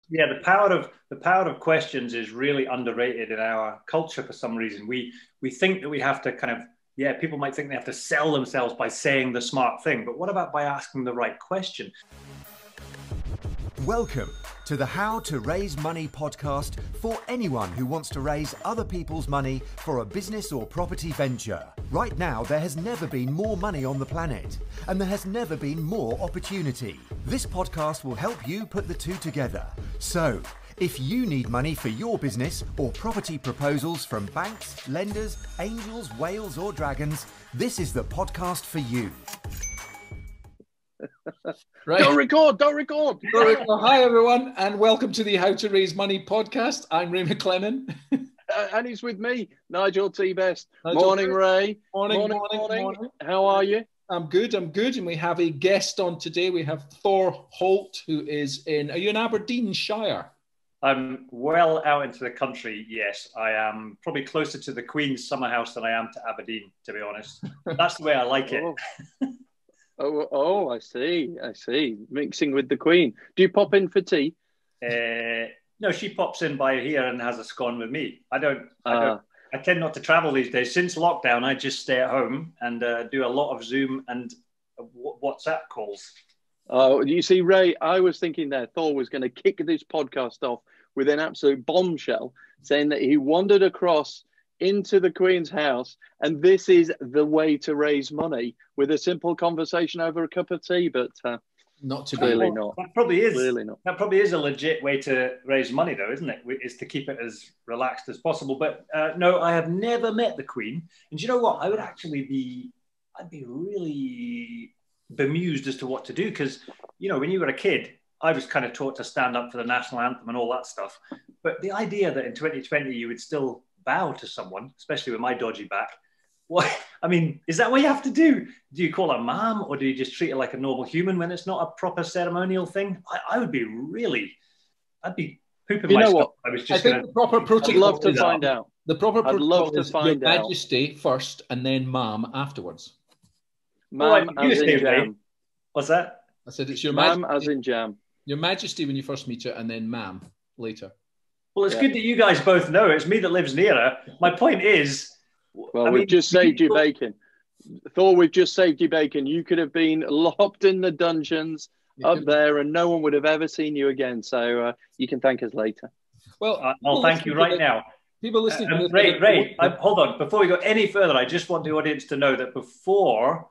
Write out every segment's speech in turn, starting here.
Yeah, the power of questions is really underrated in our culture for some reason. We think that we have to kind of, yeah, people might think they have to sell themselves by saying the smart thing, but what about by asking the right question? Welcome to the How to Raise Money podcast for anyone who wants to raise other people's money for a business or property venture. Right now, there has never been more money on the planet, and there has never been more opportunity. This podcast will help you put the two together. So, if you need money for your business or property proposals from banks, lenders, angels, whales, or dragons, this is the podcast for you. Right. Don't record. Hi, everyone, and welcome to the How to Raise Money podcast. I'm Ray McLennan. And he's with me, Nigel T. Best. Morning, Ray. Morning. How are you? I'm good. And we have a guest on today. We have Thor Holt, who is are you in Aberdeenshire? I'm well out into the country, yes. I am probably closer to the Queen's summer house than I am to Aberdeen, to be honest. That's the way I like it. Oh, I see. Mixing with the Queen. Do you pop in for tea? No, she pops in by here and has a scone with me. I tend not to travel these days. Since lockdown, I just stay at home and do a lot of Zoom and WhatsApp calls. Oh, you see, Ray, I was thinking there Thor was going to kick this podcast off with an absolute bombshell, saying that he wandered across into the Queen's house, and this is the way to raise money with a simple conversation over a cup of tea. But not to clearly be. not. That probably is. Clearly not. That probably is a legit way to raise money, though, isn't it? Is to keep it as relaxed as possible. But no, I have never met the Queen. And do you know what? I'd be really bemused as to what to do, because when you were a kid, I was kind of taught to stand up for the national anthem and all that stuff. But the idea that in 2020 you would still bow to someone, especially with my dodgy back. Is that what you have to do? Do you call her ma'am, or do you just treat her like a normal human when it's not a proper ceremonial thing? I'd be pooping myself. What? I think the proper protocol. I'd love to find out. The proper protocol is Your out. Majesty first, and then ma'am afterwards. Ma'am as in jam. What's that? I said it's your ma'am Majesty, as in jam. Your Majesty when you first meet her, and then ma'am later. Well, it's good that you guys both know. It's me that lives near her. My point is... Well, we've just saved you bacon. Thor, we've just saved you bacon. You could have been locked in the dungeons up there and no one would have ever seen you again. So you can thank us later. Well, I'll thank you right now. People listening to this... Ray, hold on. Before we go any further, I just want the audience to know that before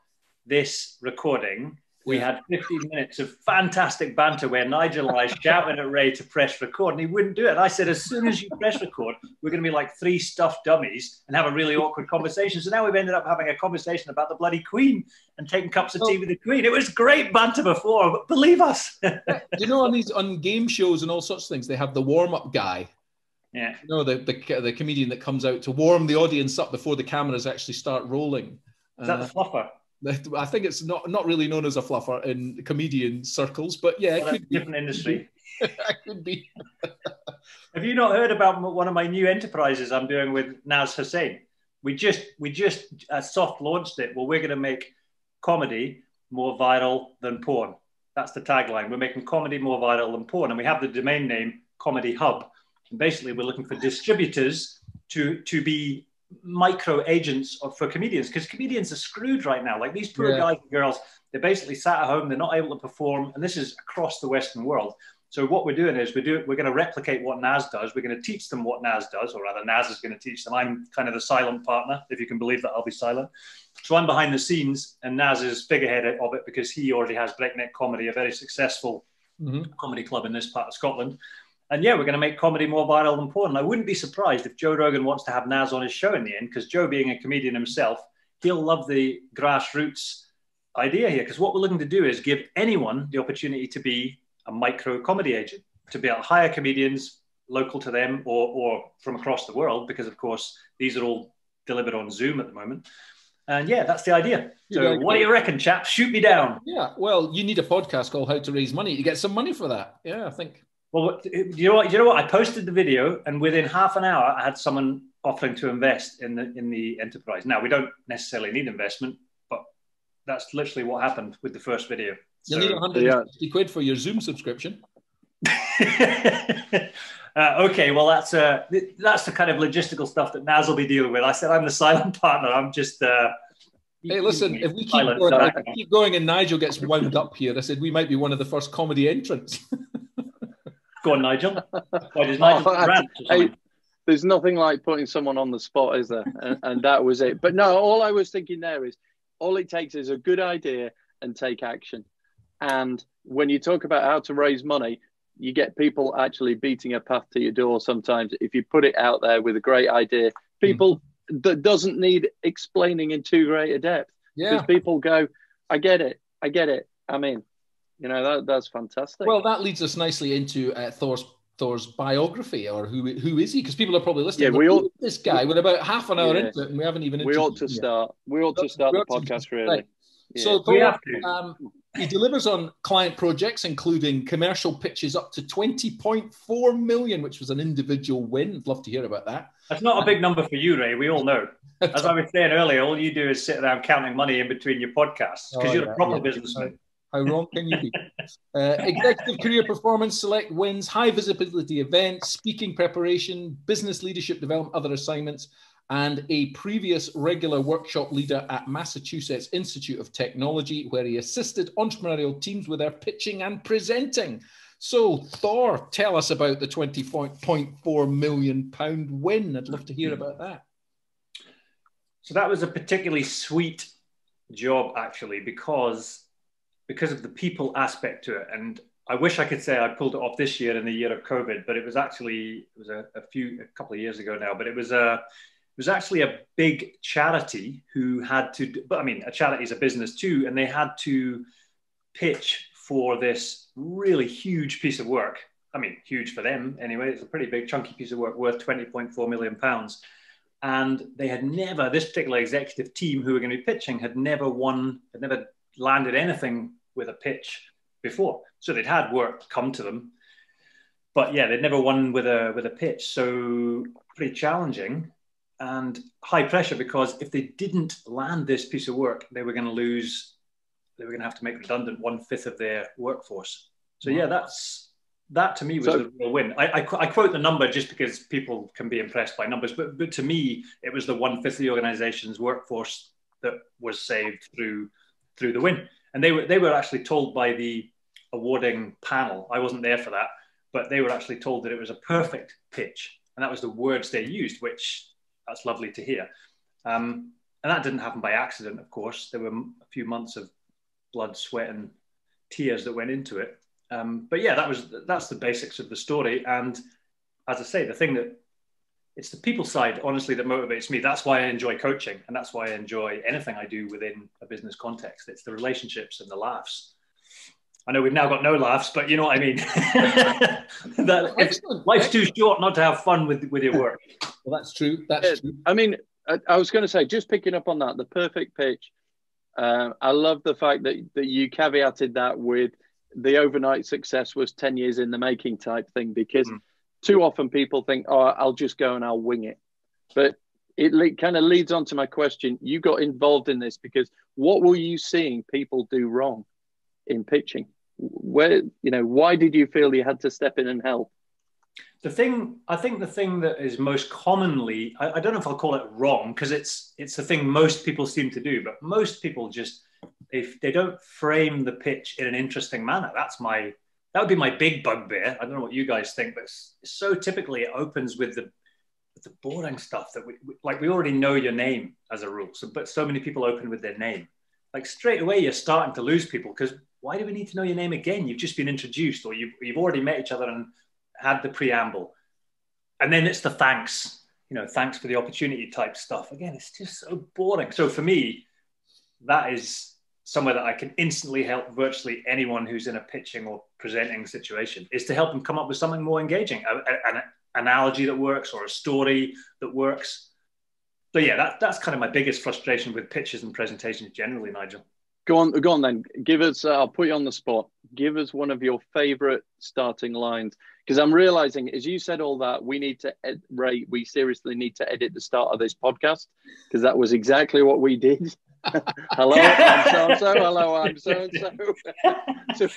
this recording... We had 15 minutes of fantastic banter where Nigel and I shouted at Ray to press record, and he wouldn't do it. And I said, as soon as you press record, we're going to be like three stuffed dummies and have a really awkward conversation. So now we've ended up having a conversation about the bloody Queen and taking cups of tea with the Queen. It was great banter before, but believe us. You know, on game shows and all sorts of things, they have the warm-up guy. Yeah. The comedian that comes out to warm the audience up before the cameras actually start rolling. Is that the fluffer? I think it's not really known as a fluffer in comedian circles, but yeah, it could be. Different industry. It could be. Have you not heard about one of my new enterprises I'm doing with Naz Hussain? We just soft launched it. Well, we're going to make comedy more viral than porn. That's the tagline. We're making comedy more viral than porn, and we have the domain name Comedy Hub. And basically, we're looking for distributors to be micro agents for comedians, because comedians are screwed right now. Like these poor guys and girls, they're basically sat at home, they're not able to perform, and this is across the Western world. So what we're doing is we're going to replicate what Naz does. We're going to teach them what Naz does, or rather Naz is going to teach them. I'm kind of the silent partner, if you can believe that. I'll be silent. So I'm behind the scenes, and Naz is figurehead of it because he already has Breakneck Comedy, a very successful comedy club in this part of Scotland. And yeah, we're going to make comedy more viral than porn. And I wouldn't be surprised if Joe Rogan wants to have Naz on his show in the end, because Joe, being a comedian himself, he'll love the grassroots idea here. Because what we're looking to do is give anyone the opportunity to be a micro comedy agent, to be able to hire comedians local to them or from across the world, because of course, these are all delivered on Zoom at the moment. And yeah, that's the idea. So what do you reckon, chaps? Shoot me down. Yeah, well, you need a podcast called How to Raise Money. You get some money for that. Yeah, I think. Well, you know what? I posted the video, and within half an hour, I had someone offering to invest in the enterprise. Now, we don't necessarily need investment, but that's literally what happened with the first video. You'll need 150 quid for your Zoom subscription. Okay, well, that's the kind of logistical stuff that Naz will be dealing with. I said I'm the silent partner. I'm just. Hey, listen, if we keep going and Nigel gets wound up here, I said we might be one of the first comedy entrants. Go on, Nigel. Why does Nigel rant? Hey, there's nothing like putting someone on the spot, is there? And that was it. But no, all I was thinking there is all it takes is a good idea and take action. And when you talk about how to raise money, you get people actually beating a path to your door sometimes. If you put it out there with a great idea, people that doesn't need explaining in too great a depth. Because people go, I get it. I'm in. You know, that's fantastic. Well, that leads us nicely into Thor's biography, or who is he? Because people are probably listening. Yeah, this guy. We're about half an hour into it, and we haven't even. We ought to start the podcast really. Right. Yeah. So Thor, he delivers on client projects, including commercial pitches up to 20.4 million, which was an individual win. I'd love to hear about that. That's not a big number for you, Ray. We all know. As I was saying earlier, all you do is sit around counting money in between your podcasts because you're a proper businessman. How wrong can you be? Executive career performance, select wins, high visibility events, speaking preparation, business leadership development, other assignments, and a previous regular workshop leader at Massachusetts Institute of Technology, where he assisted entrepreneurial teams with their pitching and presenting. So, Thor, tell us about the £20.4 million win. I'd love to hear about that. So that was a particularly sweet job, actually, because of the people aspect to it. And I wish I could say I pulled it off this year in the year of COVID, but it was a couple of years ago now, but it was actually a big charity who had to, but I mean, a charity is a business too, and they had to pitch for this really huge piece of work. I mean, huge for them anyway. It's a pretty big chunky piece of work worth £20.4 million. And they had never, this particular executive team who were going to be pitching had never landed anything with a pitch before. So they'd had work come to them, but yeah, they'd never won with a pitch. So pretty challenging and high pressure, because if they didn't land this piece of work, they were going to have to make redundant 1/5 of their workforce. So yeah, that to me was the real win. I quote the number just because people can be impressed by numbers, but to me, it was the 1/5 of the organization's workforce that was saved through the win. And they were actually told by the awarding panel, I wasn't there for that, but they were actually told that it was a perfect pitch. And that was the words they used, which that's lovely to hear. And that didn't happen by accident, of course. There were a few months of blood, sweat, and tears that went into it. But yeah, that's the basics of the story. And as I say, it's the people side, honestly, that motivates me. That's why I enjoy coaching, and that's why I enjoy anything I do within a business context. It's the relationships and the laughs. I know we've now got no laughs, but you know what I mean. Life's too short not to have fun with your work. Well, that's true. That's true. I mean, I was going to say, just picking up on that, the perfect pitch. I love the fact that you caveated that with the overnight success was 10 years in the making type thing, because too often people think, oh, I'll just go and I'll wing it. But it kind of leads on to my question. You got involved in this because what were you seeing people do wrong in pitching? Why did you feel you had to step in and help? I think the thing that is most commonly, I don't know if I'll call it wrong, because it's the thing most people seem to do, but most people just, if they don't frame the pitch in an interesting manner, that would be my big bugbear. I don't know what you guys think, but so typically it opens with the boring stuff that we already know your name as a rule. But so many people open with their name. Like straight away, you're starting to lose people, because why do we need to know your name again? You've just been introduced, or you've already met each other and had the preamble. And then it's the thanks, thanks for the opportunity type stuff. Again, it's just so boring. So for me, that is somewhere that I can instantly help virtually anyone who's in a pitching or presenting situation, is to help them come up with something more engaging, an analogy that works or a story that works. So yeah, that's kind of my biggest frustration with pitches and presentations generally, Nigel. Go on then. Give us, I'll put you on the spot. Give us one of your favorite starting lines. Because I'm realizing, as you said all that, we seriously need to edit the start of this podcast, because that was exactly what we did. Hello, I'm so-and-so. Hello, I'm so-and-so. So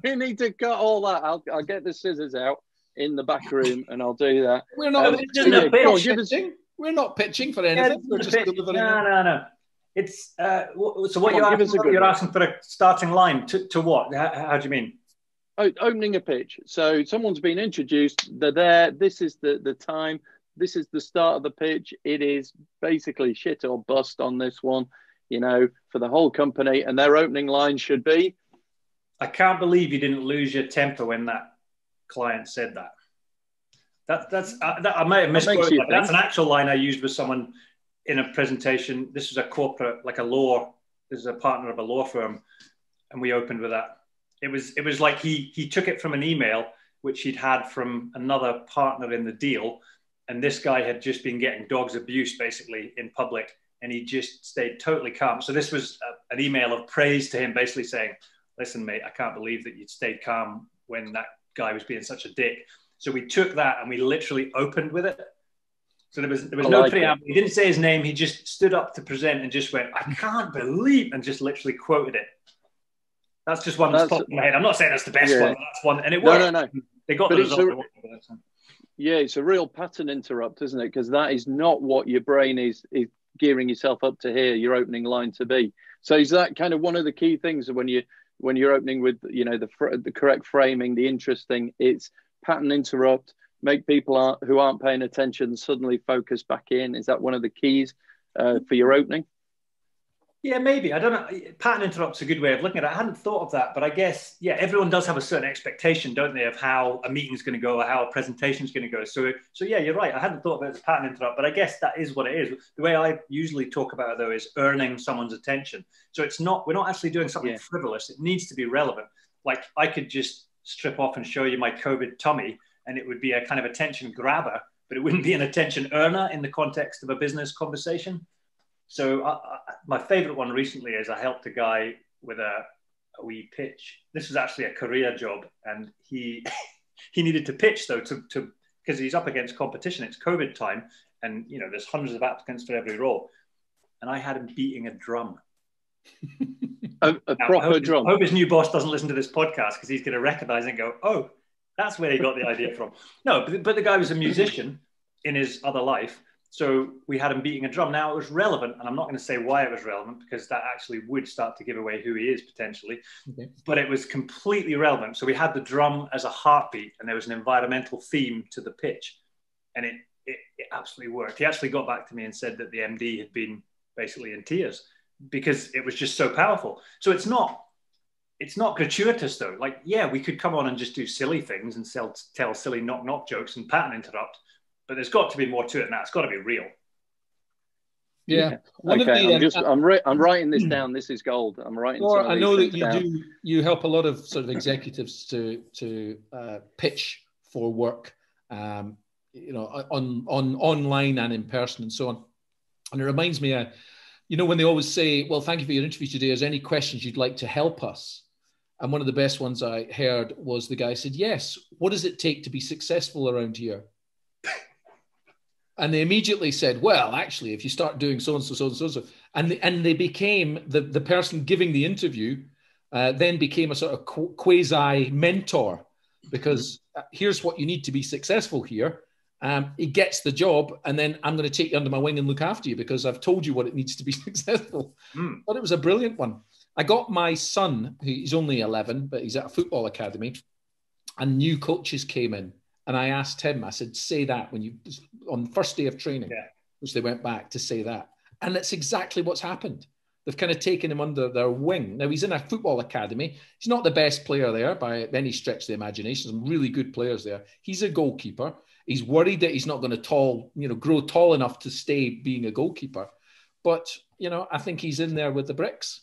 we need to cut all that. I'll get the scissors out in the back room and I'll do that. We're not pitching. We're not pitching for anything. We're just delivering. No. It's so what you're asking for a starting line to what? How do you mean? Opening a pitch. So someone's been introduced. They're there. This is the time. This is the start of the pitch. It is basically shit or bust on this one, for the whole company. And their opening line should be, I can't believe you didn't lose your temper when that client said that. I might have misquoted that. That's an actual line I used with someone in a presentation. This was a corporate, this is a partner of a law firm. And we opened with that. It was like he took it from an email, which he'd had from another partner in the deal. And this guy had just been getting dogs abuse basically in public. And he just stayed totally calm. So this was an email of praise to him, basically saying, listen, mate, I can't believe that you'd stayed calm when that guy was being such a dick. So we took that and we literally opened with it. So there was no preamble. He didn't say his name. He just stood up to present and just went, I can't believe, and just literally quoted it. That's just one that's popped in my head. I'm not saying that's the best one, but that's one. And it worked. No. They got the result. Yeah, it's a real pattern interrupt, isn't it? Because that is not what your brain is gearing yourself up to hear your opening line to be. So is that kind of one of the key things when you're opening with the correct framing, the interesting, it's pattern interrupt, make people who aren't paying attention suddenly focus back in. Is that one of the keys for your opening? Yeah, maybe. I don't know. Pattern interrupt's a good way of looking at it. I hadn't thought of that, but I guess, everyone does have a certain expectation, don't they, of how a meeting's going to go or how a presentation's going to go. So yeah, you're right. I hadn't thought about it as a pattern interrupt, but I guess that is what it is. The way I usually talk about it, though, is earning someone's attention. So we're not actually doing something frivolous. It needs to be relevant. Like I could just strip off and show you my COVID tummy and it would be a kind of attention grabber, but it wouldn't be an attention earner in the context of a business conversation. So my favorite one recently is I helped a guy with a wee pitch. This was actually a career job, and he needed to pitch though to because he's up against competition. It's COVID time, and there's hundreds of applicants for every role, and I had him beating a drum. a proper drum. I hope his new boss doesn't listen to this podcast because he's going to recognize it and go, "Oh, that's where he got the idea from." No, but the guy was a musician in his other life. So we had him beating a drum. Now it was relevant, and I'm not going to say why it was relevant because that actually would start to give away who he is potentially. Okay. But it was completely relevant. So we had the drum as a heartbeat, and there was an environmental theme to the pitch, and it absolutely worked. He actually got back to me and said that the MD had been basically in tears because it was just so powerful. So it's not gratuitous though. Like, we could come on and just do silly things and tell silly knock jokes and pattern interrupt. But there's got to be more to it than that. It's got to be real. Yeah. I'm writing this down. This is gold. I'm writing. Or I know that you help a lot of sort of executives to pitch for work, on online and in person and so on. And it reminds me, when they always say, "Well, thank you for your interview today. Is there any questions you'd like to help us?" And one of the best ones I heard was the guy said, "Yes. What does it take to be successful around here?" And they immediately said, well, actually, if you start doing so-and-so, so-and-so, so, and they became, the person giving the interview then became a sort of quasi mentor because here's what you need to be successful here. He gets the job and then I'm going to take you under my wing and look after you because I've told you what it needs to be successful. But it was a brilliant one. I got my son, he's only 11, but he's at a football academy, and new coaches came in. And I asked him, I said, say that on the first day of training, which they went back to say that. And that's exactly what's happened. They've kind of taken him under their wing. Now, he's in a football academy. He's not the best player there by any stretch of the imagination. Some really good players there. He's a goalkeeper. He's worried that he's not going to grow tall enough to stay being a goalkeeper. But, I think he's in there with the bricks.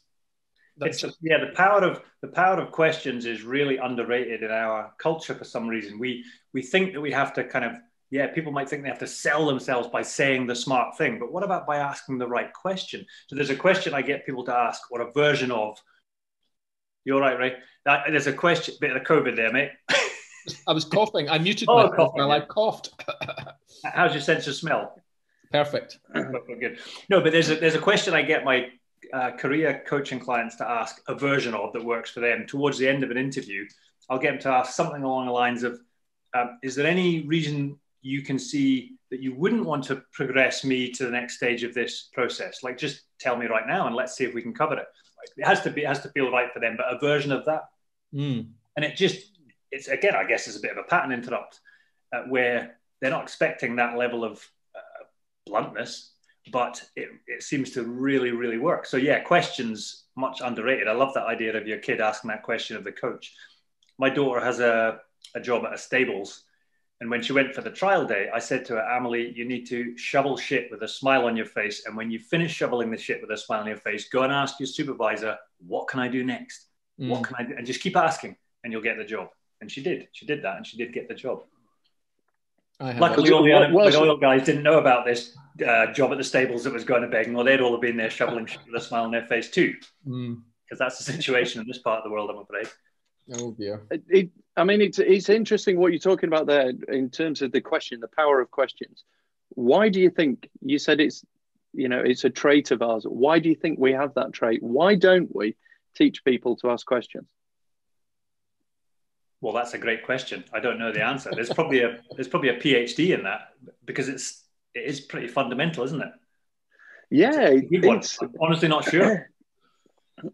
The power of questions is really underrated in our culture for some reason. We think that we have to kind of, people might think they have to sell themselves by saying the smart thing, but what about by asking the right question? So there's a question I get people to ask, or a version of. You're right, Ray. There's a question, bit of COVID there, mate. I was coughing. I muted myself while I coughed. How's your sense of smell? Perfect. Good. No, but there's a question I get my career coaching clients to ask a version of that works for them towards the end of an interview. I'll get them to ask something along the lines of, is there any reason you can see that you wouldn't want to progress me to the next stage of this process? Like, just tell me right now and let's see if we can cover it. Like, it has to feel right for them, but a version of that. And it's again, I guess, it's a bit of a pattern interrupt where they're not expecting that level of bluntness, but it seems to really, really work. So yeah, questions, much underrated. I love that idea of your kid asking that question of the coach. My daughter has a job at a stables. And when she went for the trial day, I said to her, Amelie, you need to shovel shit with a smile on your face. And when you finish shoveling the shit with a smile on your face, go and ask your supervisor, what can I do next? What can I do? And just keep asking and you'll get the job. And she did. She did that and she did get the job. Luckily, all the unemployed oil guys didn't know about this job at the stables that was going to begging, or they'd all have been there shoveling shit with a smile on their face too. Because that's the situation in this part of the world, I'm afraid. Oh dear. It's interesting what you're talking about there in terms of the question, the power of questions. Why do you think, you said it's a trait of ours. Why do you think we have that trait? Why don't we teach people to ask questions? Well, that's a great question. I don't know the answer. There's probably a PhD in that because it is pretty fundamental, isn't it? Yeah, I'm honestly not sure.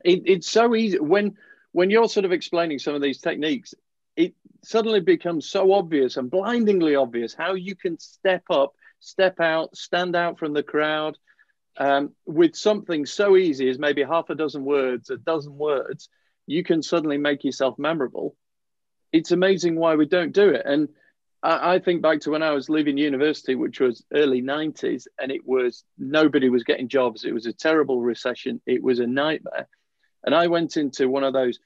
It's so easy when you're sort of explaining some of these techniques, it suddenly becomes so obvious and blindingly obvious how you can step up, step out, stand out from the crowd with something so easy as maybe half a dozen words, a dozen words. You can suddenly make yourself memorable. It's amazing why we don't do it. And I think back to when I was leaving university, which was early 90s, and nobody was getting jobs. It was a terrible recession. It was a nightmare. And I went into one of those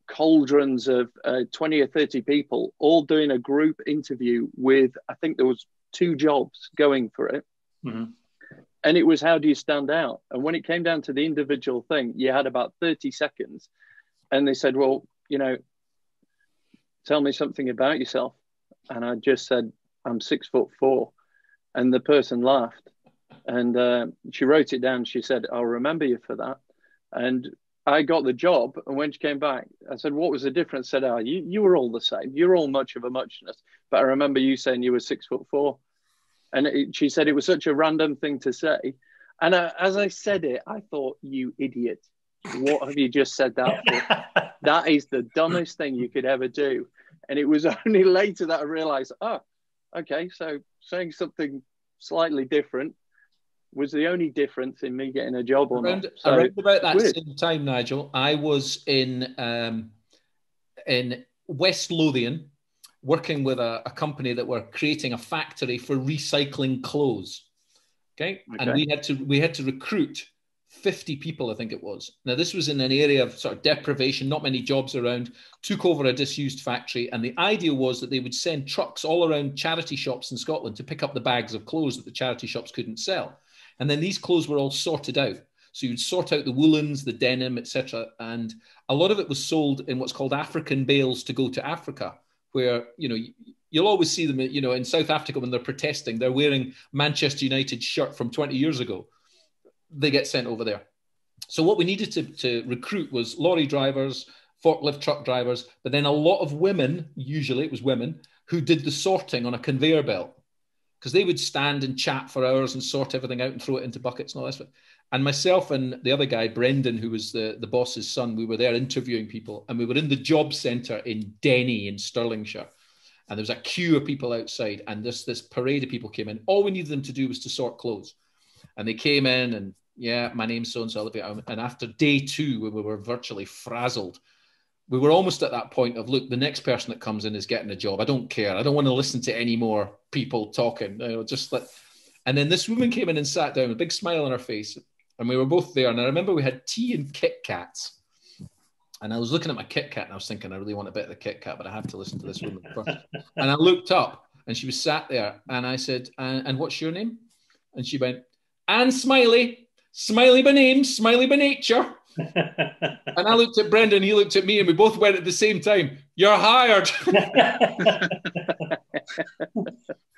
cauldrons of 20 or 30 people all doing a group interview with, I think there was 2 jobs going for it. And it was, how do you stand out? And when it came down to the individual thing, you had about 30 seconds. And they said, well, tell me something about yourself. And I just said, I'm 6'4". And the person laughed. And she wrote it down. She said, I'll remember you for that. And I got the job. And when she came back, I said, what was the difference? I said, you were all the same. You're all much of a muchness. But I remember you saying you were 6'4". And she said it was such a random thing to say. And as I said it, I thought, you idiot. What have you just said that for? That is the dumbest thing you could ever do. And it was only later that I realized, okay, so saying something slightly different was the only difference in me getting a job or not. So, around about that same time, Nigel, I was in West Lothian working with a company that were creating a factory for recycling clothes. Okay. And we had to recruit 50 people, I think it was. Now, this was in an area of sort of deprivation, not many jobs around, took over a disused factory. And the idea was that they would send trucks all around charity shops in Scotland to pick up the bags of clothes that the charity shops couldn't sell. And then these clothes were all sorted out. So you'd sort out the woolens, the denim, etc. And a lot of it was sold in what's called African bales to go to Africa, where, you'll always see them, in South Africa when they're protesting, they're wearing Manchester United shirt from 20 years ago. They get sent over there. So what we needed to recruit was lorry drivers, forklift truck drivers, but then a lot of women, usually it was women, who did the sorting on a conveyor belt, because they would stand and chat for hours and sort everything out and throw it into buckets and all that. And myself and the other guy, Brendan, who was the boss's son, we were there interviewing people, and we were in the job centre in Denny in Stirlingshire. And there was a queue of people outside, and this parade of people came in. All we needed them to do was to sort clothes. And they came in and, yeah, my name's so-and-so. And after day 2, when we were virtually frazzled, we were almost at that point of, look, the next person that comes in is getting a job. I don't care. I don't want to listen to any more people talking. And then this woman came in and sat down with a big smile on her face. And we were both there. And I remember we had tea and Kit Kats. And I was looking at my Kit Kat and I was thinking, I really want a bit of the Kit Kat, but I have to listen to this woman first. And I looked up and she was sat there. And I said, and what's your name? And she went, Anne Smiley, Smiley by name, Smiley by nature. And I looked at Brendan, he looked at me, and we both went at the same time, you're hired.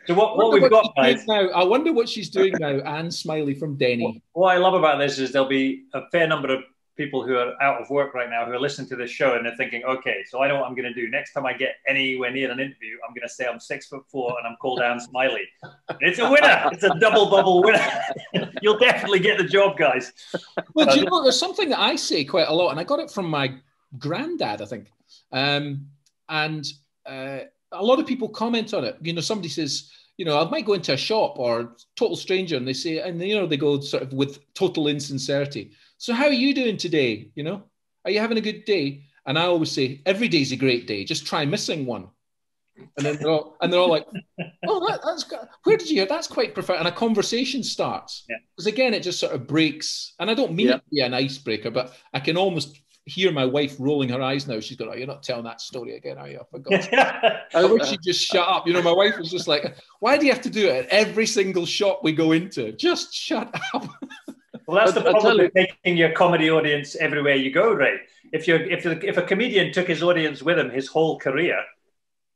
So what we've got, guys. Now, I wonder what she's doing now, Anne Smiley from Denny. What I love about this is there'll be a fair number of people who are out of work right now who are listening to this show and they're thinking, okay, so I know what I'm going to do. Next time I get anywhere near an interview, I'm going to say I'm 6'4" and I'm called Anne Smiley. It's a winner. It's a double bubble winner. You'll definitely get the job, guys. Well, do you know, there's something that I say quite a lot, and I got it from my granddad, I think. A lot of people comment on it. You know, somebody says, you know, I might go into a shop or total stranger and they say, and you know, they go sort of with total insincerity. So how are you doing today? You know, are you having a good day? And I always say, every day's a great day. Just try missing one. And then they're all like, oh, that's where did you hear? That's quite profound. And a conversation starts. Because again, it just sort of breaks. And I don't mean it to be an icebreaker, but I can almost hear my wife rolling her eyes now. She's going, oh, you're not telling that story again, are you? I forgot. I wish she'd just shut up. You know, my wife was just like, why do you have to do it at every single shop we go into? Just shut up. Well, that's the problem with taking your comedy audience everywhere you go, Ray. If a comedian took his audience with him his whole career,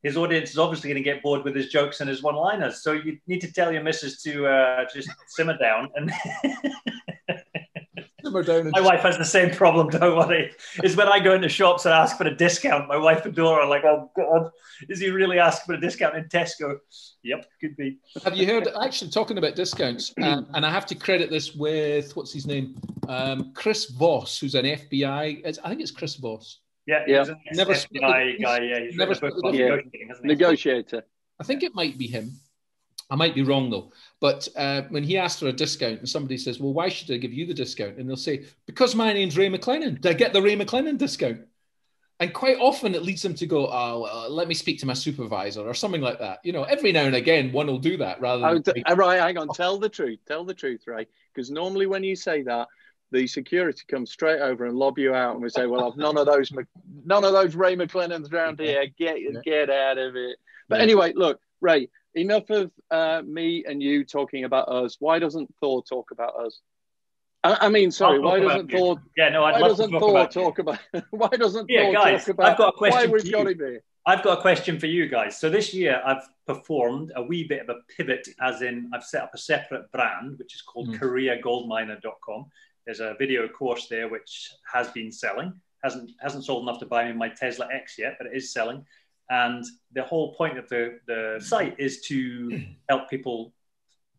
his audience is obviously going to get bored with his jokes and his one-liners. So you need to tell your missus to just simmer down. And simmer down. My wife has the same problem, don't worry. Is when I go into shops and ask for a discount, my wife and daughter are like, oh, God, is he really asking for a discount in Tesco? Yep, could be. Have you heard, actually talking about discounts, and I have to credit this with, what's his name? Chris Voss, who's an FBI, I think it's Chris Voss. Yeah. Never FBI guy, yeah. He's never negotiator. I think it might be him. I might be wrong though. But when he asked for a discount and somebody says, well, why should I give you the discount? And they'll say, because my name's Ray McLennan. Did I get the Ray McLennan discount? And quite often it leads them to go, oh, well, let me speak to my supervisor or something like that. You know, every now and again, one will do that rather than... Right, hang on. Tell the truth, Ray. Because normally when you say that, the security comes straight over and lob you out and we say, well, I've none of those Ray McLennans around here. Get out of it. But anyway, look, Ray, enough of me and you talking about us. Why doesn't Thor talk about us? I mean, sorry, why doesn't Thor? Yeah, no, I'd love to talk about why doesn't Thor talk about? I've got a question why we've for got you. him here. I've got a question for you guys. So this year I've performed a wee bit of a pivot, as in I've set up a separate brand, which is called careergoldminer.com. There's a video course there which has been selling. Hasn't sold enough to buy me my Tesla X yet, but it is selling. And the whole point of the site is to help people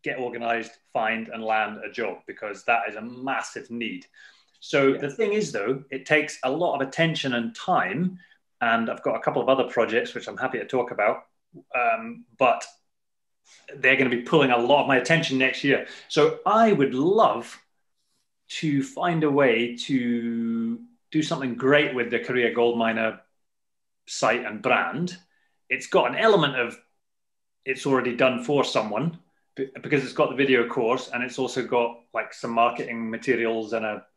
get organized, find and land a job, because that is a massive need. So the thing is, though, it takes a lot of attention and time. And I've got a couple of other projects, which I'm happy to talk about. But they're going to be pulling a lot of my attention next year. So I would love to find a way to do something great with the Career Gold Miner site and brand. It's got an element of it's already done for someone because it's got the video course, and it's also got like some marketing materials and a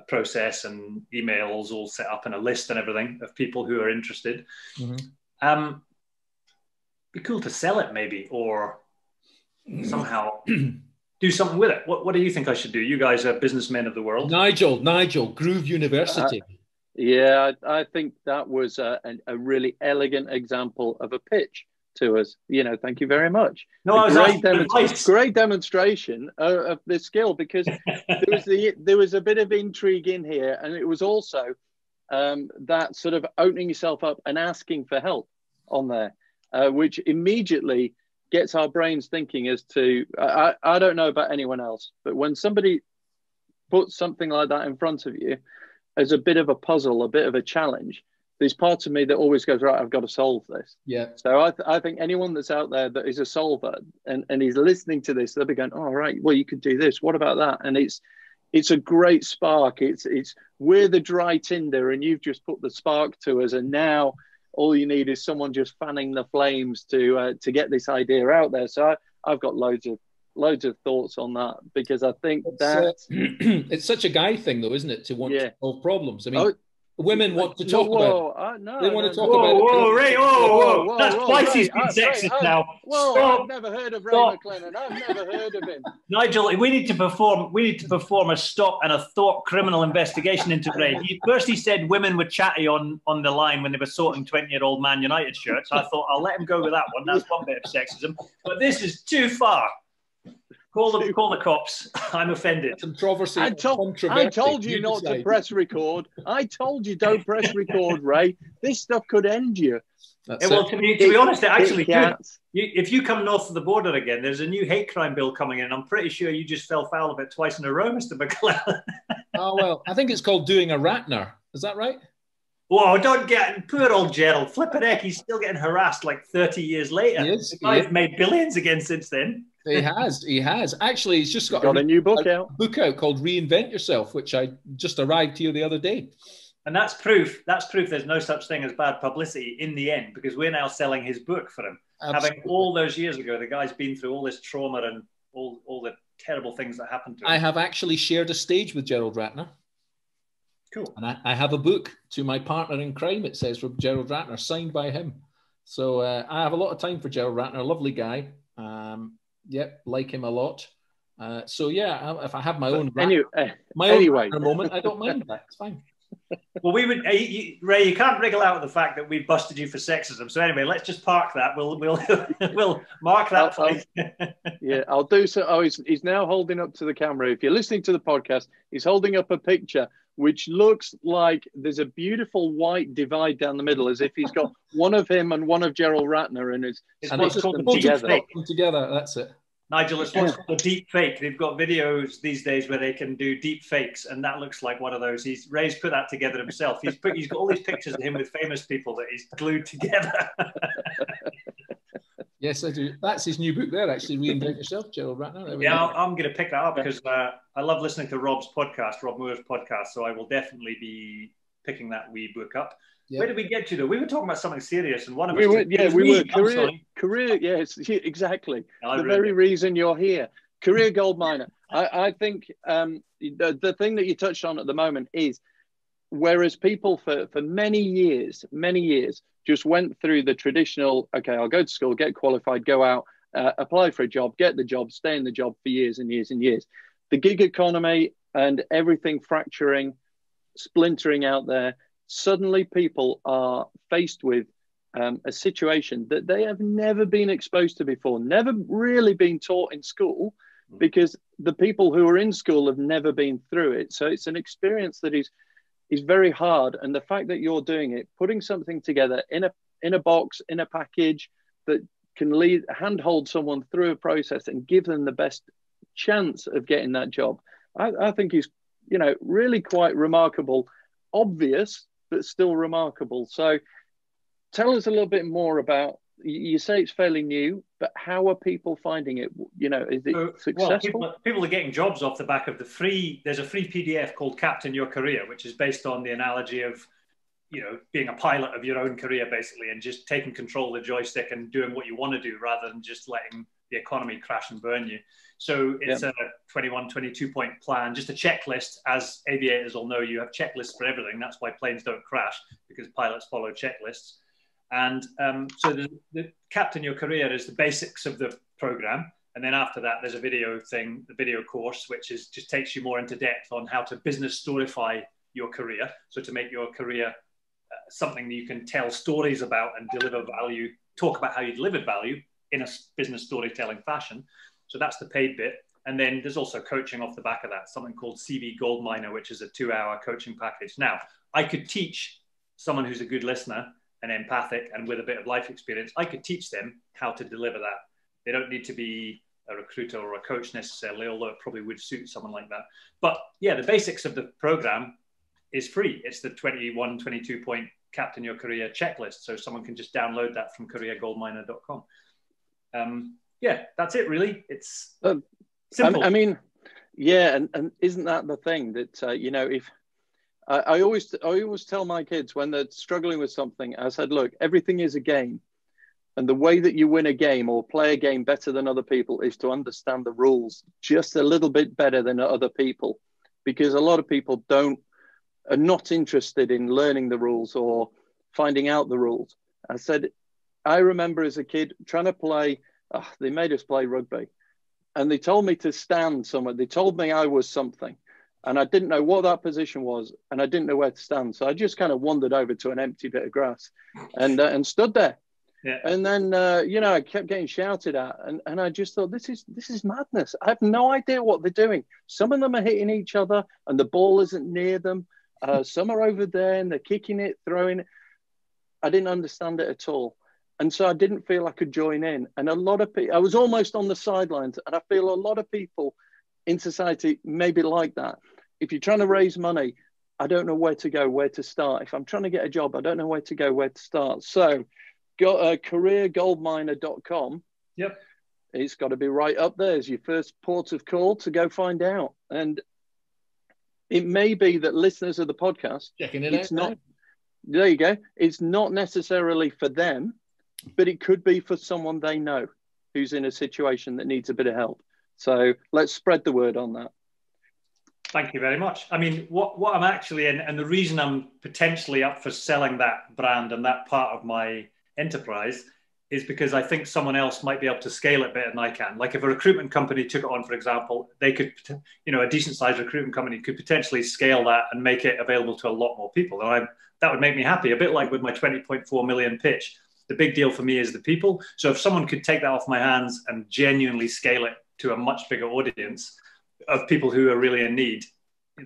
process and emails all set up and a list and everything of people who are interested. Be cool to sell it maybe, or somehow do something with it. What do you think I should do? You guys are businessmen of the world. Nigel, Groove University. I think that was a really elegant example of a pitch to us. You know, thank you very much. No, great demonstration of this skill, because there was a bit of intrigue in here, and it was also that sort of opening yourself up and asking for help on there, which immediately gets our brains thinking as to, I don't know about anyone else, but when somebody puts something like that in front of you as a bit of a puzzle, a bit of a challenge, there's parts of me that always goes, right, I've got to solve this. Yeah. So I think anyone that's out there that is a solver and is listening to this, they'll be going, oh, right, well, you could do this. What about that? And it's a great spark. It's we're the dry tinder, and you've just put the spark to us, and now all you need is someone just fanning the flames to get this idea out there. So I've got loads of thoughts on that, because I think that it's such a guy thing, though, isn't it, to want to solve problems? I mean, women want to talk about it. No, they want to talk whoa, about it. Whoa, Ray, whoa. That's twice Ray, he's been sexist now. Whoa, Stop. I've never heard of Ray Stop. McLennan. I've never heard of him. Nigel, we need to perform a stop and a thought criminal investigation into Ray. First he said women were chatty on the line when they were sorting 20-year-old Man United shirts. I thought I'll let him go with that one. That's one bit of sexism. But this is too far. Call the cops. I'm offended. Controversy. I told you not to press record. I told you don't press record, Ray. This stuff could end you. Well, to be honest, it actually could. If you come north of the border again, there's a new hate crime bill coming in. I'm pretty sure you just fell foul of it twice in a row, Mr. McLennan. Oh, well, I think it's called doing a Ratner. Is that right? Whoa, don't get poor old Gerald. Flippin' heck, he's still getting harassed like 30 years later. The guy's made billions again since then. He has. Actually, he's just got a new book out called Reinvent Yourself, which I just arrived here the other day. And that's proof there's no such thing as bad publicity in the end, because we're now selling his book for him. Absolutely. Having all those years ago, the guy's been through all this trauma and all the terrible things that happened to him. I have actually shared a stage with Gerald Ratner. Cool. And I have a book, To My Partner in Crime, it says, from Gerald Ratner, signed by him. So I have a lot of time for Gerald Ratner, a lovely guy. Yep, like him a lot. So yeah, if I have my own Ratner moment, I don't mind that. It's fine. Well, Ray, you can't wriggle out of the fact that we've busted you for sexism. So anyway, let's just park that. We'll mark that place. Yeah, I'll do so. Oh, he's now holding up to the camera. If you're listening to the podcast, he's holding up a picture which looks like there's a beautiful white divide down the middle, as if he's got one of him and one of Gerald Ratner, and it's called together. That's it. Nigel, it's what's called a deep fake. They've got videos these days where they can do deep fakes, and that looks like one of those. Ray's put that together himself. He's got all these pictures of him with famous people that he's glued together. Yes, I do. That's his new book there, actually, Reinvent Yourself, Gerald Ratner. Yeah, I'm going to pick that up because I love listening to Rob Moore's podcast, so I will definitely be picking that wee book up. Yeah. Where did we get to, though? We were talking about something serious, and one of us... we were. Career, yes, exactly. The very reason you're here. Career gold miner. I think the thing that you touched on at the moment is, whereas people for many years, just went through the traditional, okay, I'll go to school, get qualified, go out, apply for a job, get the job, stay in the job for years and years and years. The gig economy and everything fracturing, splintering out there, suddenly people are faced with a situation that they have never been exposed to before, never really been taught in school, because the people who are in school have never been through it. So it's an experience that is very hard. And the fact that you're doing it, putting something together in a box, in a package that can handhold someone through a process and give them the best chance of getting that job, I think is, really quite remarkable, obvious, but still remarkable. So tell us a little bit more about, you say it's fairly new, but how are people finding it? Is it successful? Well, people are getting jobs off the back of there's a free PDF called Captain Your Career, which is based on the analogy of, being a pilot of your own career, basically, and just taking control of the joystick and doing what you want to do rather than just letting the economy crash and burn you. So it's a 21, 22-point plan, just a checklist. As aviators will know, you have checklists for everything. That's why planes don't crash, because pilots follow checklists. And so the Captain Your Career is the basics of the program. And then after that, there's a video thing, the video course, which just takes you more into depth on how to business storify your career. So to make your career something that you can tell stories about and deliver value, talk about how you delivered value in a business storytelling fashion. So that's the paid bit. And then there's also coaching off the back of that, something called CV Gold Miner, which is a 2-hour coaching package. Now, I could teach someone who's a good listener and empathic and with a bit of life experience, I could teach them how to deliver that. They don't need to be a recruiter or a coach necessarily, although it probably would suit someone like that. But yeah, the basics of the program is free. It's the 21, 22-point Captain Your Career checklist. So someone can just download that from careergoldminer.com. Yeah, that's it really. It's simple. I mean, yeah. And isn't that the thing that, if I always tell my kids when they're struggling with something, I said, look, everything is a game. And the way that you win a game or play a game better than other people is to understand the rules just a little bit better than other people, because a lot of people don't are not interested in learning the rules or finding out the rules. I said, I remember as a kid trying to play, they made us play rugby, and they told me to stand somewhere. They told me I was something, and I didn't know what that position was, and I didn't know where to stand. So I just kind of wandered over to an empty bit of grass and stood there. Yeah. And then, I kept getting shouted at, and I just thought, this is madness. I have no idea what they're doing. Some of them are hitting each other, and the ball isn't near them. Some are over there, and they're kicking it, throwing it. I didn't understand it at all. And so I didn't feel I could join in. And a lot of people, I was almost on the sidelines, and I feel a lot of people in society may be like that. If you're trying to raise money, I don't know where to go, where to start. If I'm trying to get a job, I don't know where to go, where to start. So go careergoldminer.com. Yep. It's got to be right up there as your first port of call to go find out. And it may be that listeners of the podcast, checking it out. Not, there you go. It's not necessarily for them, but it could be for someone they know who's in a situation that needs a bit of help. So let's spread the word on that. Thank you very much. I mean, what I'm actually in, and the reason I'm potentially up for selling that brand and that part of my enterprise is because I think someone else might be able to scale it better than I can. Like if a recruitment company took it on, for example, they could, a decent sized recruitment company could potentially scale that and make it available to a lot more people. And that would make me happy, a bit like with my 20.4 million pitch. The big deal for me is the people. So if someone could take that off my hands and genuinely scale it to a much bigger audience of people who are really in need,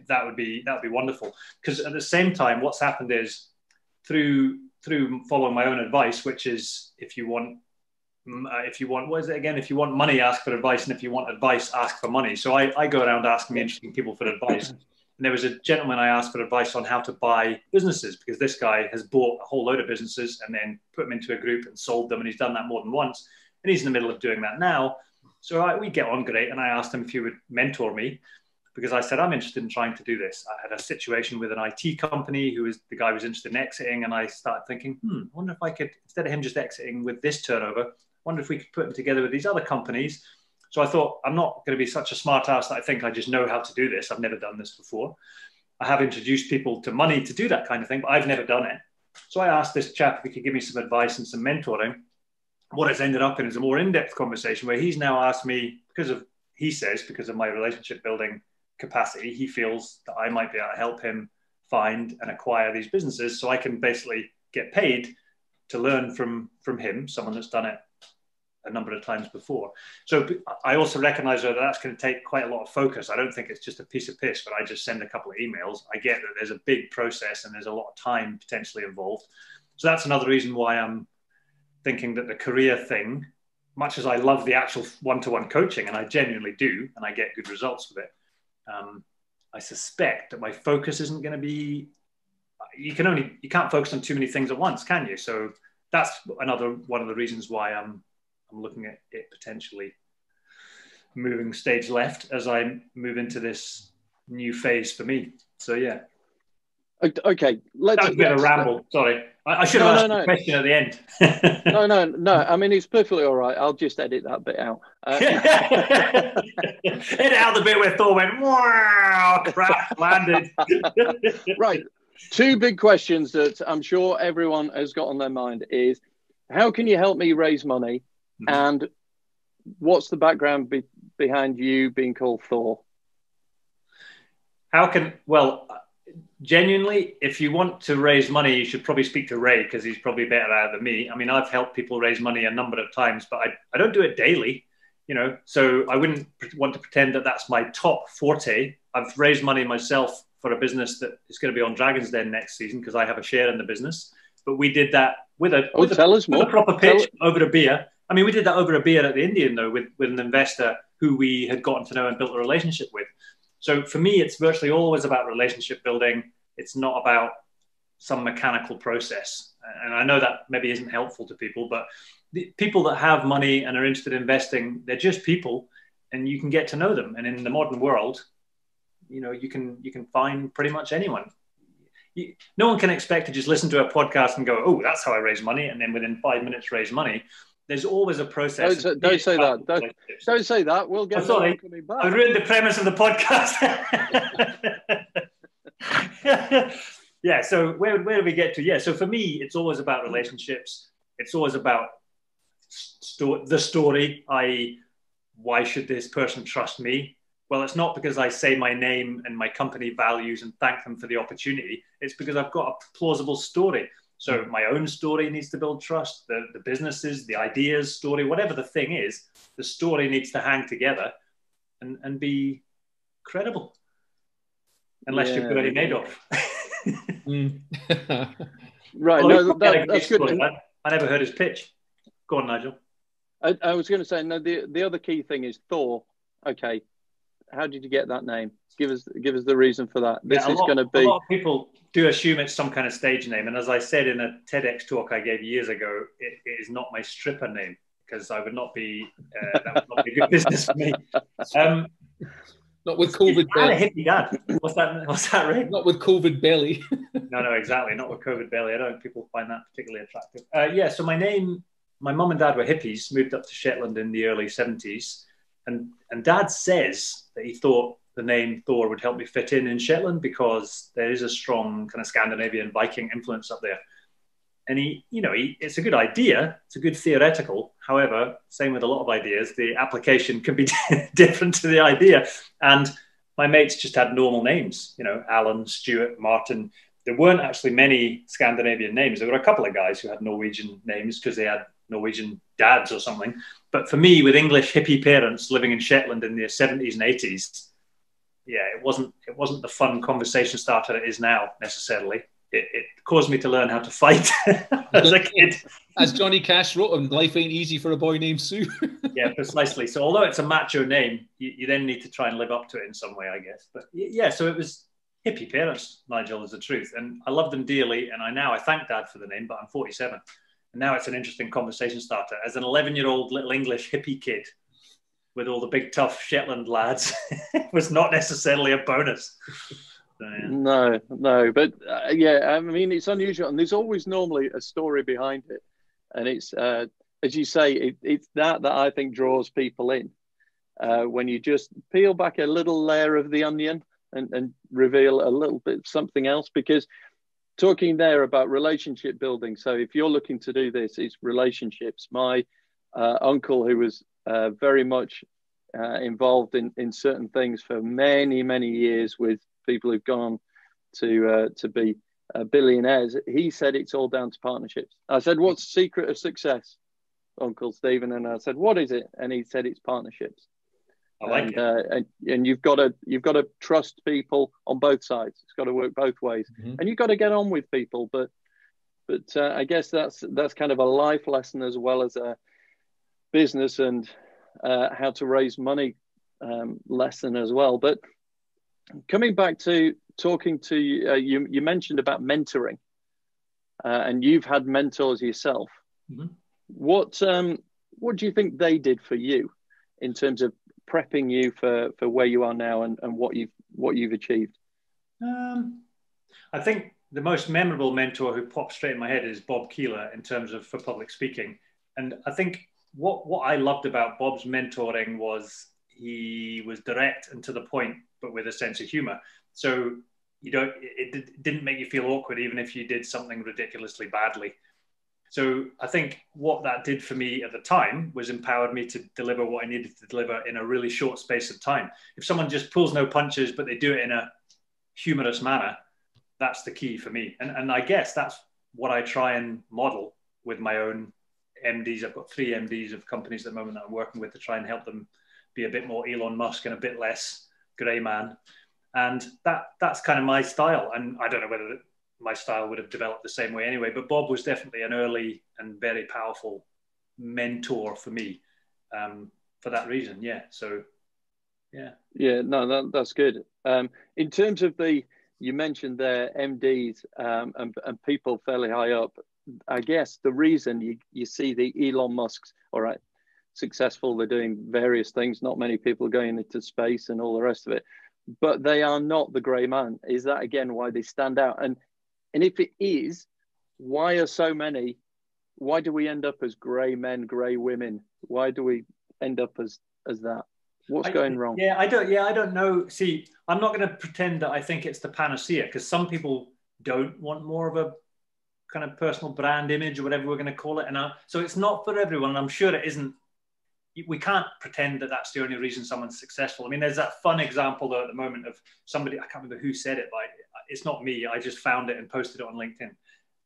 that would be wonderful. Because at the same time, what's happened is through following my own advice, which is if you want, what is it again? If you want money, ask for advice. And if you want advice, ask for money. So I go around asking interesting people for advice. And there was a gentleman I asked for advice on how to buy businesses, because this guy has bought a whole load of businesses and then put them into a group and sold them. And he's done that more than once. And he's in the middle of doing that now. So we get on great. And I asked him if he would mentor me, because I said, I'm interested in trying to do this. I had a situation with an IT company the guy was interested in exiting. And I started thinking, I wonder if I could, instead of him just exiting with this turnover, I wonder if we could put him together with these other companies. So I thought, I'm not going to be such a smart ass that I think I just know how to do this. I've never done this before. I have introduced people to money to do that kind of thing, but I've never done it. So I asked this chap if he could give me some advice and some mentoring. What it's ended up in is a more in-depth conversation where he's now asked me, because of my relationship building capacity, he feels that I might be able to help him find and acquire these businesses, so I can basically get paid to learn from him, someone that's done it a number of times before. So I also recognize that that's going to take quite a lot of focus. I don't think it's just a piece of piss, but I just send a couple of emails. I get that there's a big process and there's a lot of time potentially involved. So that's another reason why I'm thinking that the career thing, much as I love the actual one-to-one coaching, and I genuinely do, and I get good results with it, I suspect that my focus isn't going to be, you can't focus on too many things at once, can you? So that's another one of the reasons why I'm looking at it potentially moving stage left as I move into this new phase for me. So yeah. Okay, that was a bit of a ramble. Sorry, I should have asked a question at the end. No. I mean, it's perfectly all right. I'll just edit that bit out. Edit out the bit where Thor went, wow, crap, landed. Right. Two big questions that I'm sure everyone has got on their mind is, how can you help me raise money? Mm-hmm. And what's the background behind you being called Thor? Genuinely, if you want to raise money, you should probably speak to Ray, because he's probably better at it than me. I mean, I've helped people raise money a number of times, but I don't do it daily, so I wouldn't want to pretend that that's my top forte. I've raised money myself for a business that is going to be on Dragon's Den next season, because I have a share in the business. But we did that with a proper pitch over a beer. I mean, we did that over a beer at the Indian, though, with an investor who we had gotten to know and built a relationship with. So for me, it's virtually always about relationship building. It's not about some mechanical process. And I know that maybe isn't helpful to people, but the people that have money and are interested in investing, they're just people, and you can get to know them. And in the modern world, you can find pretty much anyone. No one can expect to just listen to a podcast and go, oh, that's how I raise money, and then within 5 minutes raise money. There's always a process. Don't say that. Don't say that. We'll get. Sorry, I ruined the premise of the podcast. Yeah. So where do we get to? Yeah. So for me, it's always about relationships. It's always about the story, i.e., why should this person trust me? Well, it's not because I say my name and my company values and thank them for the opportunity. It's because I've got a plausible story. So my own story needs to build trust. The businesses, the ideas, story, whatever the thing is, the story needs to hang together and be credible. Unless you're Bernie Madoff. Right. Well, no, that's good. I never heard his pitch. Go on, Nigel. I was going to say, no, the other key thing is Thor. Okay, how did you get that name? Give us the reason for that. This is going to be. A lot of people do assume it's some kind of stage name, and as I said in a TEDx talk I gave years ago, it is not my stripper name because I would not be. That would not be good business for me. Not with COVID belly. A hippie dad. What's that, Ray? Not with COVID belly. No, exactly. Not with COVID belly. I don't think people find that particularly attractive. Yeah, so my mum and dad were hippies, moved up to Shetland in the early 70s. And Dad says that he thought the name Thor would help me fit in Shetland because there is a strong kind of Scandinavian Viking influence up there. And it's a good idea. It's a good theoretical. However, same with a lot of ideas, the application can be different to the idea. And my mates just had normal names, Alan, Stuart, Martin. There weren't actually many Scandinavian names. There were a couple of guys who had Norwegian names because they had Norwegian dads or something. But for me, with English hippie parents living in Shetland in the 70s and 80s, yeah, it wasn't the fun conversation starter it is now necessarily. It caused me to learn how to fight as a kid. As Johnny Cash wrote, life ain't easy for a boy named Sue. Yeah, precisely. So although it's a macho name, you then need to try and live up to it in some way, I guess. But yeah, so it was hippie parents, Nigel, is the truth. And I love them dearly. And I thank Dad for the name, but I'm 47. And now it's an interesting conversation starter. As an 11-year-old little English hippie kid with all the big, tough Shetland lads, it was not necessarily a bonus. So, yeah. No, but yeah, I mean, it's unusual, and there's always normally a story behind it, and it's as you say, it's that I think draws people in when you just peel back a little layer of the onion and reveal a little bit something else. Because talking there about relationship building, so if you're looking to do this, it's relationships. My uncle, who was very much involved in certain things for many years with people who've gone to be billionaires, he said it's all down to partnerships. I said, what's the secret of success, Uncle Stephen? And I said, what is it? And he said, it's partnerships. I like it. And you've got to trust people on both sides. It's got to work both ways, and you've got to get on with people. But I guess that's kind of a life lesson as well as a business and how to raise money lesson as well. But coming back to talking to you mentioned about mentoring, and you've had mentors yourself. What do you think they did for you in terms of prepping you for where you are now and what you've achieved? I think the most memorable mentor who pops straight in my head is Bob Keeler in terms of for public speaking. And I think what I loved about Bob's mentoring was he was direct and to the point, but with a sense of humor. So it didn't make you feel awkward, even if you did something ridiculously badly. So I think what that did for me at the time was empowered me to deliver what I needed to deliver in a really short space of time. If someone just pulls no punches, but they do it in a humorous manner, that's the key for me. And I guess that's what I try and model with my own MDs. I've got 3 MDs of companies at the moment that I'm working with to try and help them be a bit more Elon Musk and a bit less grey man. And that's kind of my style. And I don't know whether my style would have developed the same way anyway, but Bob was definitely an early and very powerful mentor for me for that reason. Yeah. So, yeah. Yeah, no, that's good. In terms of you mentioned there MDs and people fairly high up, I guess the reason you see the Elon Musks, all right, successful, they're doing various things, not many people going into space and all the rest of it, but they are not the grey man. Is that again why they stand out? And if it is, why do we end up as grey men, grey women? Why do we end up as that? What's going wrong? I don't know. See, I'm not going to pretend that I think it's the panacea, because some people don't want more of a kind of personal brand image or whatever we're going to call it. And so it's not for everyone. And I'm sure it isn't. We can't pretend that that's the only reason someone's successful. I mean, there's that fun example though at the moment of somebody, I can't remember who said it, but it's not me. I just found it and posted it on LinkedIn.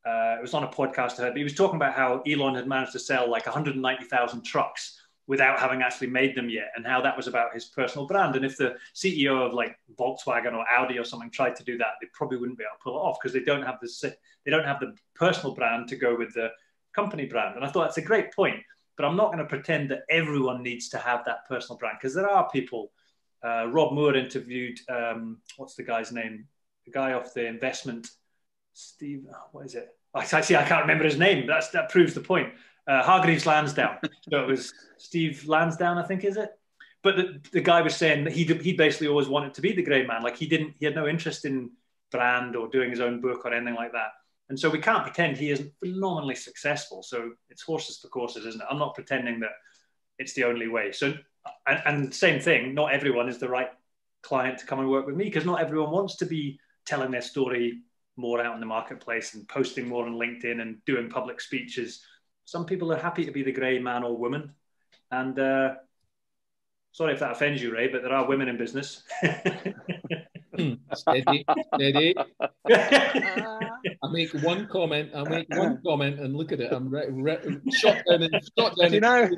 It was on a podcast I heard, but he was talking about how Elon had managed to sell like 190,000 trucks without having actually made them yet, and how that was about his personal brand. And if the CEO of like Volkswagen or Audi or something tried to do that, they probably wouldn't be able to pull it off, because they don't have the personal brand to go with the company brand. And I thought that's a great point, but I'm not going to pretend that everyone needs to have that personal brand, because there are people. Rob Moore interviewed what's the guy's name? The guy off the investment. Steve, what is it? I can't remember his name. That proves the point. Hargreaves Lansdown. So it was Steve Lansdown, I think, is it? But the guy was saying that he basically always wanted to be the great man. Like he had no interest in brand or doing his own book or anything like that. And so we can't pretend he isn't phenomenally successful. So it's horses for courses, isn't it? I'm not pretending that it's the only way. So, and same thing, not everyone is the right client to come and work with me, because not everyone wants to be telling their story more out in the marketplace and posting more on LinkedIn and doing public speeches. Some people are happy to be the grey man or woman. And sorry if that offends you, Ray, but there are women in business. Steady. I make one comment and look at it. I'm shot down.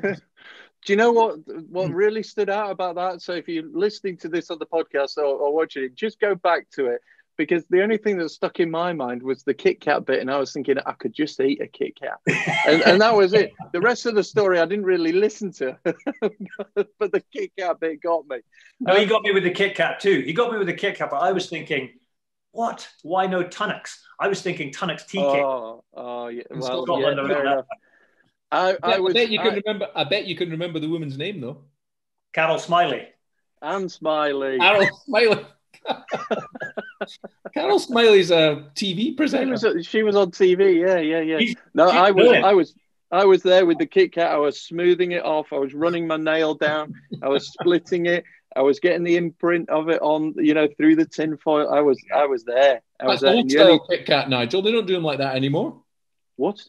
Do you know what really stood out about that? So if you're listening to this on the podcast or watching it, just go back to it, because the only thing that stuck in my mind was the Kit Kat bit, and I was thinking I could just eat a Kit Kat, and that was it. The rest of the story I didn't really listen to, but the Kit Kat bit got me. No, he got me with the Kit Kat too. He got me with the Kit Kat, but I was thinking, what? Why no Tunnocks? I was thinking Tunnocks tea cake. Oh, yeah. Well, Scotland, yeah, fair enough. I bet you can remember the woman's name though. Carol Smiley. And Smiley. Carol Smiley. Carol Smiley's a TV presenter. She was on TV. Yeah. I was there with the Kit Kat. I was smoothing it off. I was running my nail down. I was splitting it. I was getting the imprint of it on, through the tin foil. I was there. That's old style Kit Kat, Nigel. They don't do them like that anymore. What?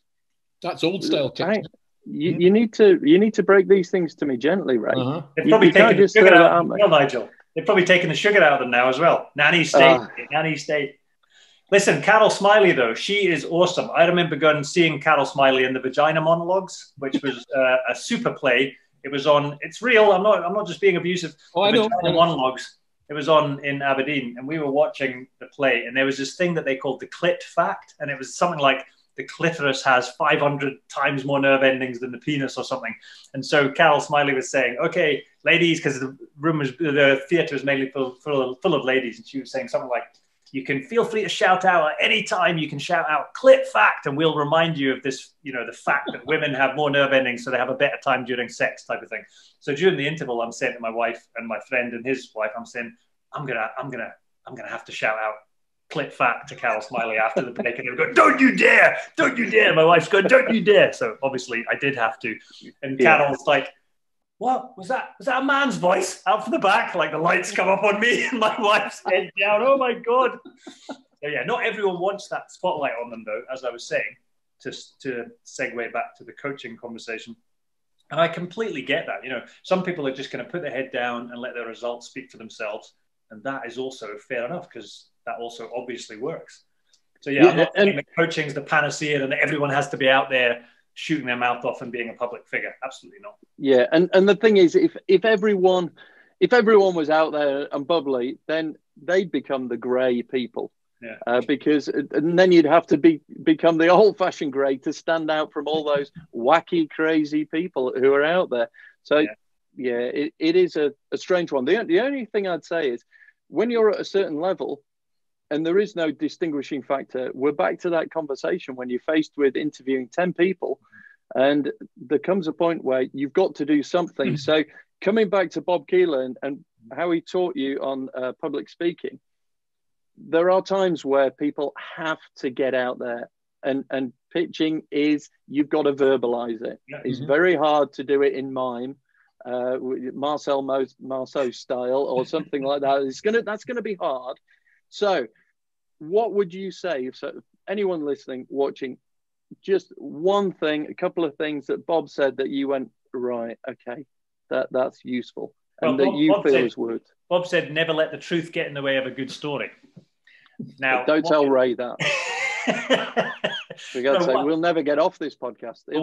That's old style Kit Kat. You need to break these things to me gently, right? Uh-huh. They've probably taken the sugar out of them, Nigel. They've probably taken the sugar out of them now as well. Nanny State. Listen, Carol Smiley, though, she is awesome. I remember going and seeing Carol Smiley in the Vagina Monologues, which was a super play. It was on. It's real. I'm not just being abusive. I know. Vagina Monologues. It was on in Aberdeen, and we were watching the play, and there was this thing that they called the clit fact, and it was something like the clitoris has 500 times more nerve endings than the penis or something. And so Carol Smiley was saying, okay, ladies, because the theatre was mainly full of ladies, and she was saying something like, you can feel free to shout out at any time. You can shout out clit fact, and we'll remind you of this, the fact that women have more nerve endings, so they have a better time during sex, type of thing. So during the interval, I'm saying to my wife and my friend and his wife, I'm saying, I'm gonna have to shout out clit fact to Carol Smiley after the break, and they would go, don't you dare. My wife's going, don't you dare. So obviously I did have to. And Carol's like, what was that? Was that a man's voice out from the back? Like the lights come up on me and my wife's head down. Oh my God. So yeah, not everyone wants that spotlight on them though, as I was saying, to segue back to the coaching conversation. And I completely get that. Some people are just going to put their head down and let their results speak for themselves. And that is also fair enough, because that also obviously works. So yeah, I'm not saying that coaching is the panacea and that everyone has to be out there shooting their mouth off and being a public figure. Absolutely not. Yeah, and the thing is, if everyone was out there and bubbly, then they'd become the grey people. Yeah. Because and then you'd have to become the old-fashioned grey to stand out from all those wacky, crazy people who are out there. So it is a strange one. The only thing I'd say is, when you're at a certain level and there is no distinguishing factor, we're back to that conversation when you're faced with interviewing 10 people and there comes a point where you've got to do something. So coming back to Bob Keeler and how he taught you on public speaking, there are times where people have to get out there, and pitching is, you've got to verbalize it. It's very hard to do it in mime. Marceau style or something like that. That's gonna be hard. So, what would you say? So, anyone listening, watching, just one thing, a couple of things that Bob said that you went, right, okay, that's useful, and that you feel has worked. Bob said, never let the truth get in the way of a good story. Now, don't tell Ray that. For God's sake, we'll never get off this podcast. But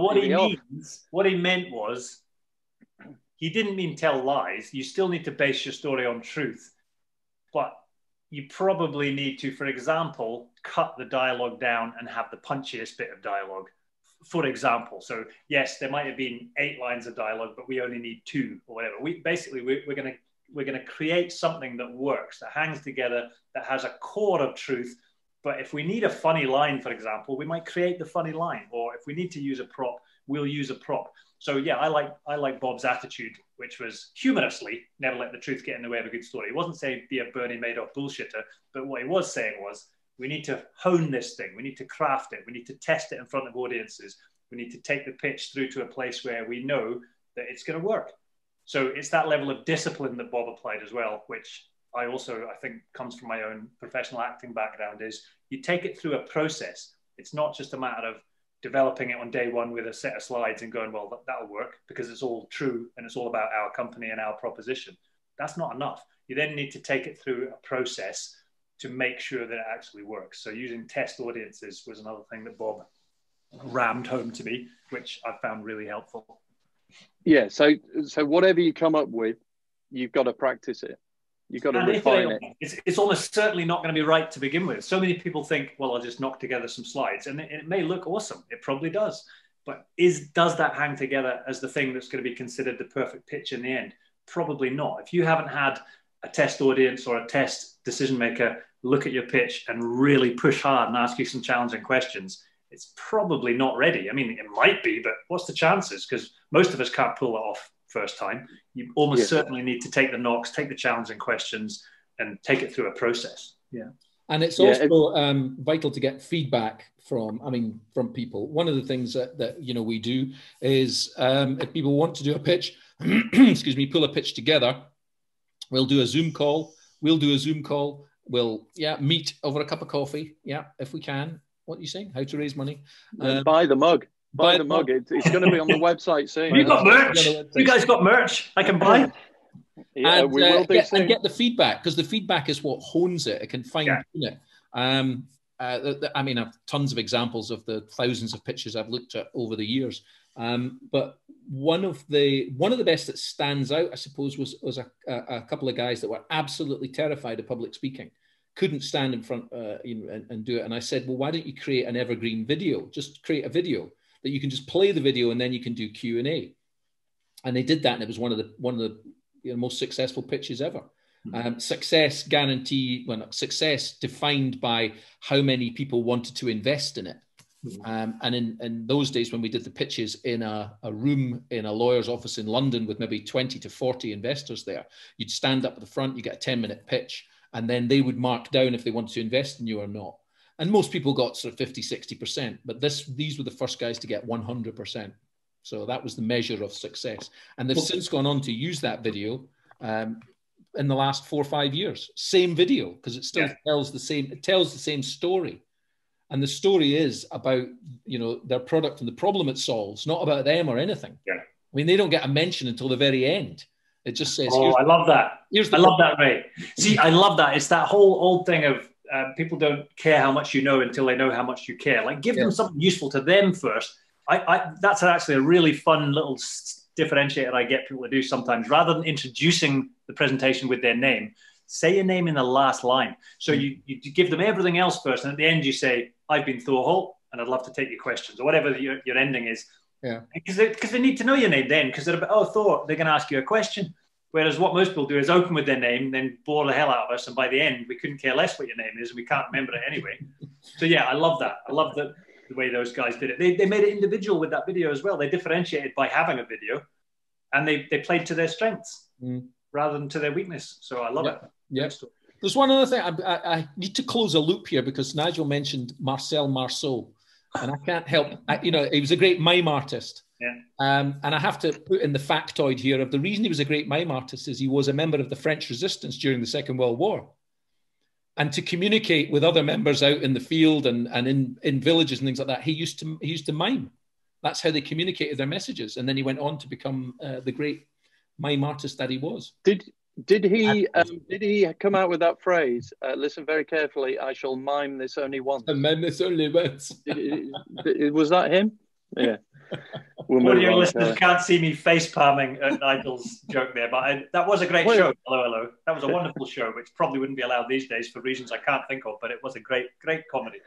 what he meant was, he didn't mean tell lies. You still need to base your story on truth, but you probably need to, for example, cut the dialogue down and have the punchiest bit of dialogue. For example, so yes, there might have been 8 lines of dialogue, but we only need 2 or whatever. We're going to create something that works, that hangs together, that has a core of truth. But if we need a funny line, for example, we might create the funny line. Or if we need to use a prop, we'll use a prop. So yeah, I like Bob's attitude, which was humorously, never let the truth get in the way of a good story. He wasn't saying be a Bernie Madoff bullshitter, but what he was saying was, we need to hone this thing. We need to craft it. We need to test it in front of audiences. We need to take the pitch through to a place where we know that it's going to work. So it's that level of discipline that Bob applied as well, which I think comes from my own professional acting background, is you take it through a process. It's not just a matter of developing it on day one with a set of slides and going, well, that'll work because it's all true and it's all about our company and our proposition. That's not enough. You then need to take it through a process to make sure that it actually works. So using test audiences was another thing that Bob rammed home to me, which I found really helpful. Yeah, so whatever you come up with, you've got to practice it. You've got to refine it. It's almost certainly not going to be right to begin with. So many people think, well, I'll just knock together some slides. And it may look awesome. It probably does. But does that hang together as the thing that's going to be considered the perfect pitch in the end? Probably not. If you haven't had a test audience or a test decision maker look at your pitch and really push hard and ask you some challenging questions, it's probably not ready. I mean, it might be, but what's the chances? Because most of us can't pull it off first time. You almost certainly need to take the knocks, take the challenging questions, and take it through a process. Yeah. And it's also vital to get feedback from people. One of the things that we do is if people want to do a pitch, pull a pitch together, we'll do a Zoom call. We'll meet over a cup of coffee. Yeah, if we can. What are you saying? How to raise money? Buy the mug. Buy the mug. It's going to be on the website soon. You got merch? You guys got merch? I can buy. Yeah, we will do soon. And get the feedback, because the feedback is what hones it. It can fine tune it. I mean, I've tons of examples of the thousands of pitches I've looked at over the years. But one of the best that stands out, I suppose, was a couple of guys that were absolutely terrified of public speaking, couldn't stand in front and do it. And I said, well, why don't you create an evergreen video? Just create a video that you can just play the video and then you can do Q&A. And they did that, and it was one of the most successful pitches ever. Success defined by how many people wanted to invest in it. And in those days, when we did the pitches in a room in a lawyer's office in London with maybe 20 to 40 investors there, you'd stand up at the front, you get a 10-minute pitch, and then they would mark down if they wanted to invest in you or not. And most people got sort of 50, 60%, but these were the first guys to get 100%. So that was the measure of success. And they've since gone on to use that video in the last 4 or 5 years. Same video, because it still tells the same story. And the story is about, their product and the problem it solves, not about them or anything. Yeah. I mean, they don't get a mention until the very end. It just says, I love that. I love that, Ray. See, I love that. It's that whole old thing of people don't care how much you know until they know how much you care. Like, give them something useful to them first. That's actually a really fun little differentiator I get people to do sometimes. Rather than introducing the presentation with their name, say your name in the last line. So you give them everything else first, and at the end you say, I've been Thor Holt, and I'd love to take your questions, or whatever your ending is. Yeah. Because they need to know your name then, because they're about, oh, Thor, they're going to ask you a question. Whereas what most people do is open with their name, then bore the hell out of us, and by the end, we couldn't care less what your name is, and we can't remember it anyway. So yeah, I love that. I love the way those guys did it. They made it individual with that video as well. They differentiated by having a video, and they played to their strengths rather than to their weakness. So I love it. Yeah. There's one other thing. I need to close a loop here, because Nigel mentioned Marcel Marceau, and I can't help. He was a great mime artist. Yeah. And I have to put in the factoid here of the reason he was a great mime artist is he was a member of the French resistance during the Second World War. And to communicate with other members out in the field and in villages and things like that, he used to mime. That's how they communicated their messages. And then he went on to become the great mime artist that he was. Did he come out with that phrase? Listen very carefully. I shall mime this only once. And mime this only once. Was that him? Yeah. Audio listeners can't see me face palming at Nigel's joke there, but that was a great show. Hello. That was a wonderful show, which probably wouldn't be allowed these days for reasons I can't think of, but it was a great comedy.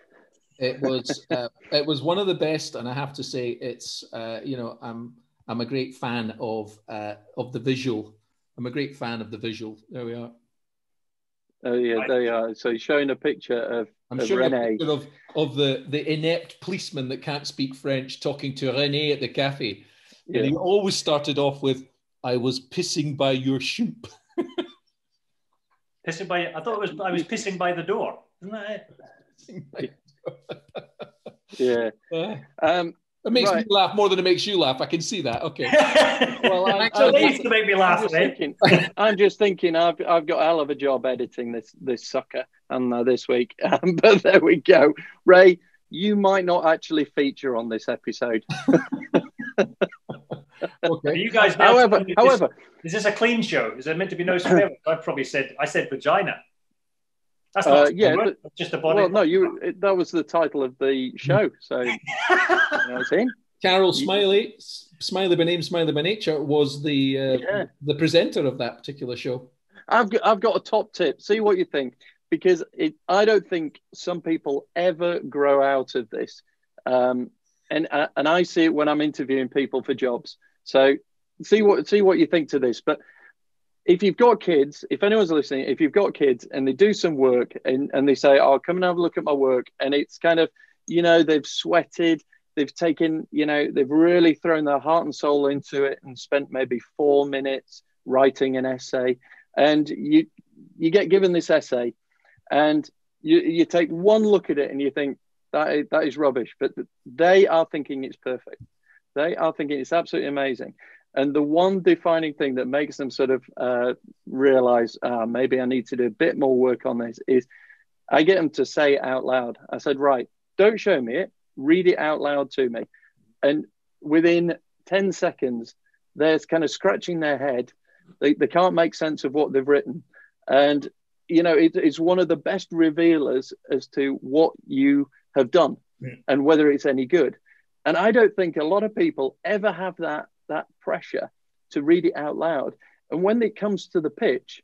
It was one of the best, and I have to say, it's I'm a great fan of the visual. I'm a great fan of the visual. There we are. Oh yeah, they are. So he's showing a picture of showing René. a picture of the inept policeman that can't speak French talking to René at the cafe. Yeah. And he always started off with, "I was pissing by your shoop." Pissing by? I thought I was pissing by the door. Isn't that it? Yeah. It makes me laugh more than it makes you laugh. I can see that. Okay. Well, it to make me laugh. I'm just thinking I've got a hell of a job editing this sucker and this week. But there we go. Ray, you might not actually feature on this episode. Okay. You guys. However, is this a clean show? Is there meant to be no swear? I said vagina. That's not just a body. Well, no, that was the title of the show. So it's in. Carol Smiley by name, Smiley by nature, was the presenter of that particular show. I've got a top tip. See what you think, because I don't think some people ever grow out of this, and I see it when I'm interviewing people for jobs. So see what you think to this, but. If you've got kids, if anyone's listening, if you've got kids and they do some work and they say, "Oh, come and have a look at my work," and it's kind of, they've sweated, they've taken, they've really thrown their heart and soul into it and spent maybe 4 minutes writing an essay, and you get given this essay, and you take one look at it and you think that is rubbish, but they are thinking it's perfect. They are thinking it's absolutely amazing. And the one defining thing that makes them sort of realize, maybe I need to do a bit more work on this, is I get them to say it out loud. I said, right, don't show me it, read it out loud to me. And within 10 seconds, they're kind of scratching their head. They can't make sense of what they've written. And, it's one of the best revealers as to what you have done and whether it's any good. And I don't think a lot of people ever have that pressure to read it out loud, and when it comes to the pitch,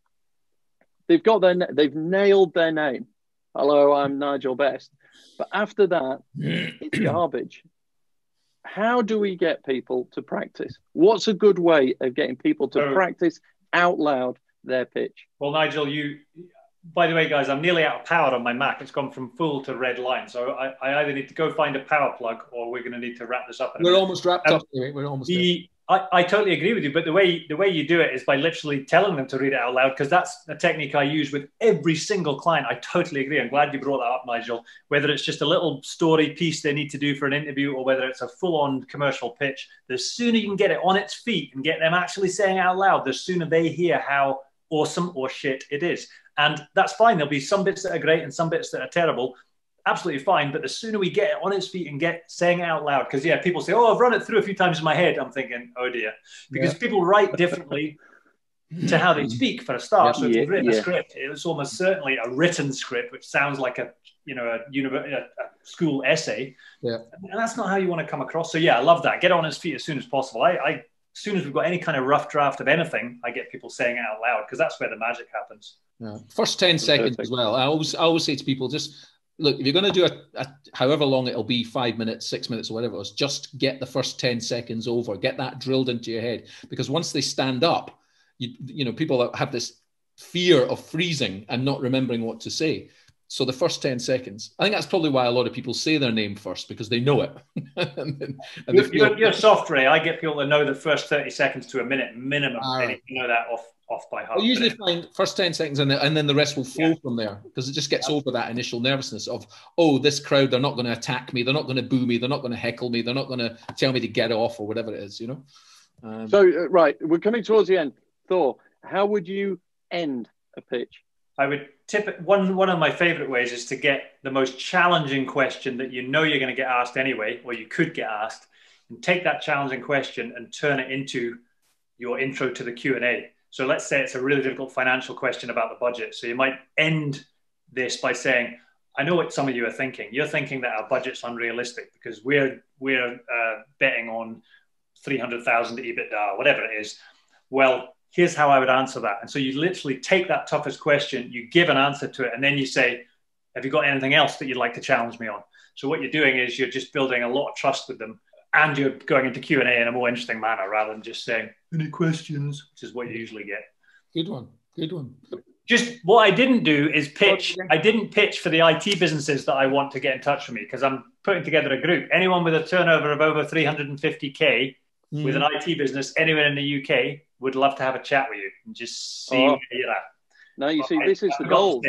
they've nailed their name. Hello, I'm Nigel Best. But after that, it's garbage. How do we get people to practice? What's a good way of getting people to practice out loud their pitch? Well, Nigel, by the way, guys, I'm nearly out of power on my Mac. It's gone from full to red line. So I either need to go find a power plug or we're going to need to wrap this up. We're almost wrapped up. We're almost I totally agree with you. But the way you do it is by literally telling them to read it out loud, because that's a technique I use with every single client. I totally agree. I'm glad you brought that up, Nigel. Whether it's just a little story piece they need to do for an interview or whether it's a full-on commercial pitch, the sooner you can get it on its feet and get them actually saying it out loud, the sooner they hear how awesome or shit it is. And that's fine. There'll be some bits that are great and some bits that are terrible. Absolutely fine. But the sooner we get it on its feet and get saying it out loud, because people say, "Oh, I've run it through a few times in my head." I'm thinking, oh dear, because people write differently to how they speak for a start. So if you've written a script, it's almost certainly a written script, which sounds like a school essay. Yeah. And that's not how you want to come across. So I love that. Get on its feet as soon as possible. As soon as we've got any kind of rough draft of anything, I get people saying it out loud, because that's where the magic happens. Yeah. First 10 seconds as well. I always say to people, just look, if you're going to do a however long it'll be, 5 minutes, 6 minutes, or whatever it was, just get the first 10 seconds over, get that drilled into your head. Because once they stand up, people that have this fear of freezing and not remembering what to say. So the first 10 seconds, I think that's probably why a lot of people say their name first, because they know it. You're soft, Ray. I get people to know the first 30 seconds to a minute minimum. They need to know that off by heart. I usually find first 10 seconds and then the rest will flow from there, because it just gets over that initial nervousness of, oh, this crowd, they're not going to attack me. They're not going to boo me. They're not going to heckle me. They're not going to tell me to get off or whatever it is, you know? Right, we're coming towards the end. Thor, how would you end a pitch? I would tip it. One of my favorite ways is to get the most challenging question that you know you're going to get asked anyway, or you could get asked, and take that challenging question and turn it into your intro to the Q&A. So let's say it's a really difficult financial question about the budget. So you might end this by saying, I know what some of you are thinking. You're thinking that our budget's unrealistic because we're betting on 300,000 EBITDA, whatever it is. Well, here's how I would answer that. And so you literally take that toughest question, you give an answer to it, and then you say, have you got anything else that you'd like to challenge me on? So what you're doing is you're just building a lot of trust with them, and you're going into Q&A in a more interesting manner rather than just saying, any questions, which is what you usually get. Good one. Just what I didn't do is pitch. I didn't pitch for the IT businesses that I want to get in touch with me, because I'm putting together a group. Anyone with a turnover of over 350K with an IT business anywhere in the UK would love to have a chat with you and just see where you're at. No, you see, this is the gold.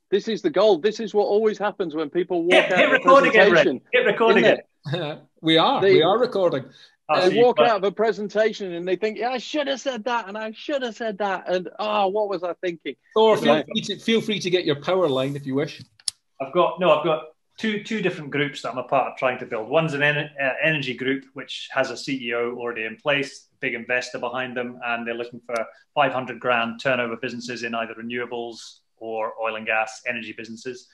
This is the gold. This is what always happens when people walk out of a presentation. Hit record again. We are recording. They walk out of a presentation and they think, yeah, I should have said that, and I should have said that, and what was I thinking? Or feel free to get your power line if you wish. I've got two different groups that I'm a part of trying to build. One's an energy group, which has a CEO already in place, a big investor behind them, and they're looking for 500 grand turnover businesses in either renewables or oil and gas energy businesses.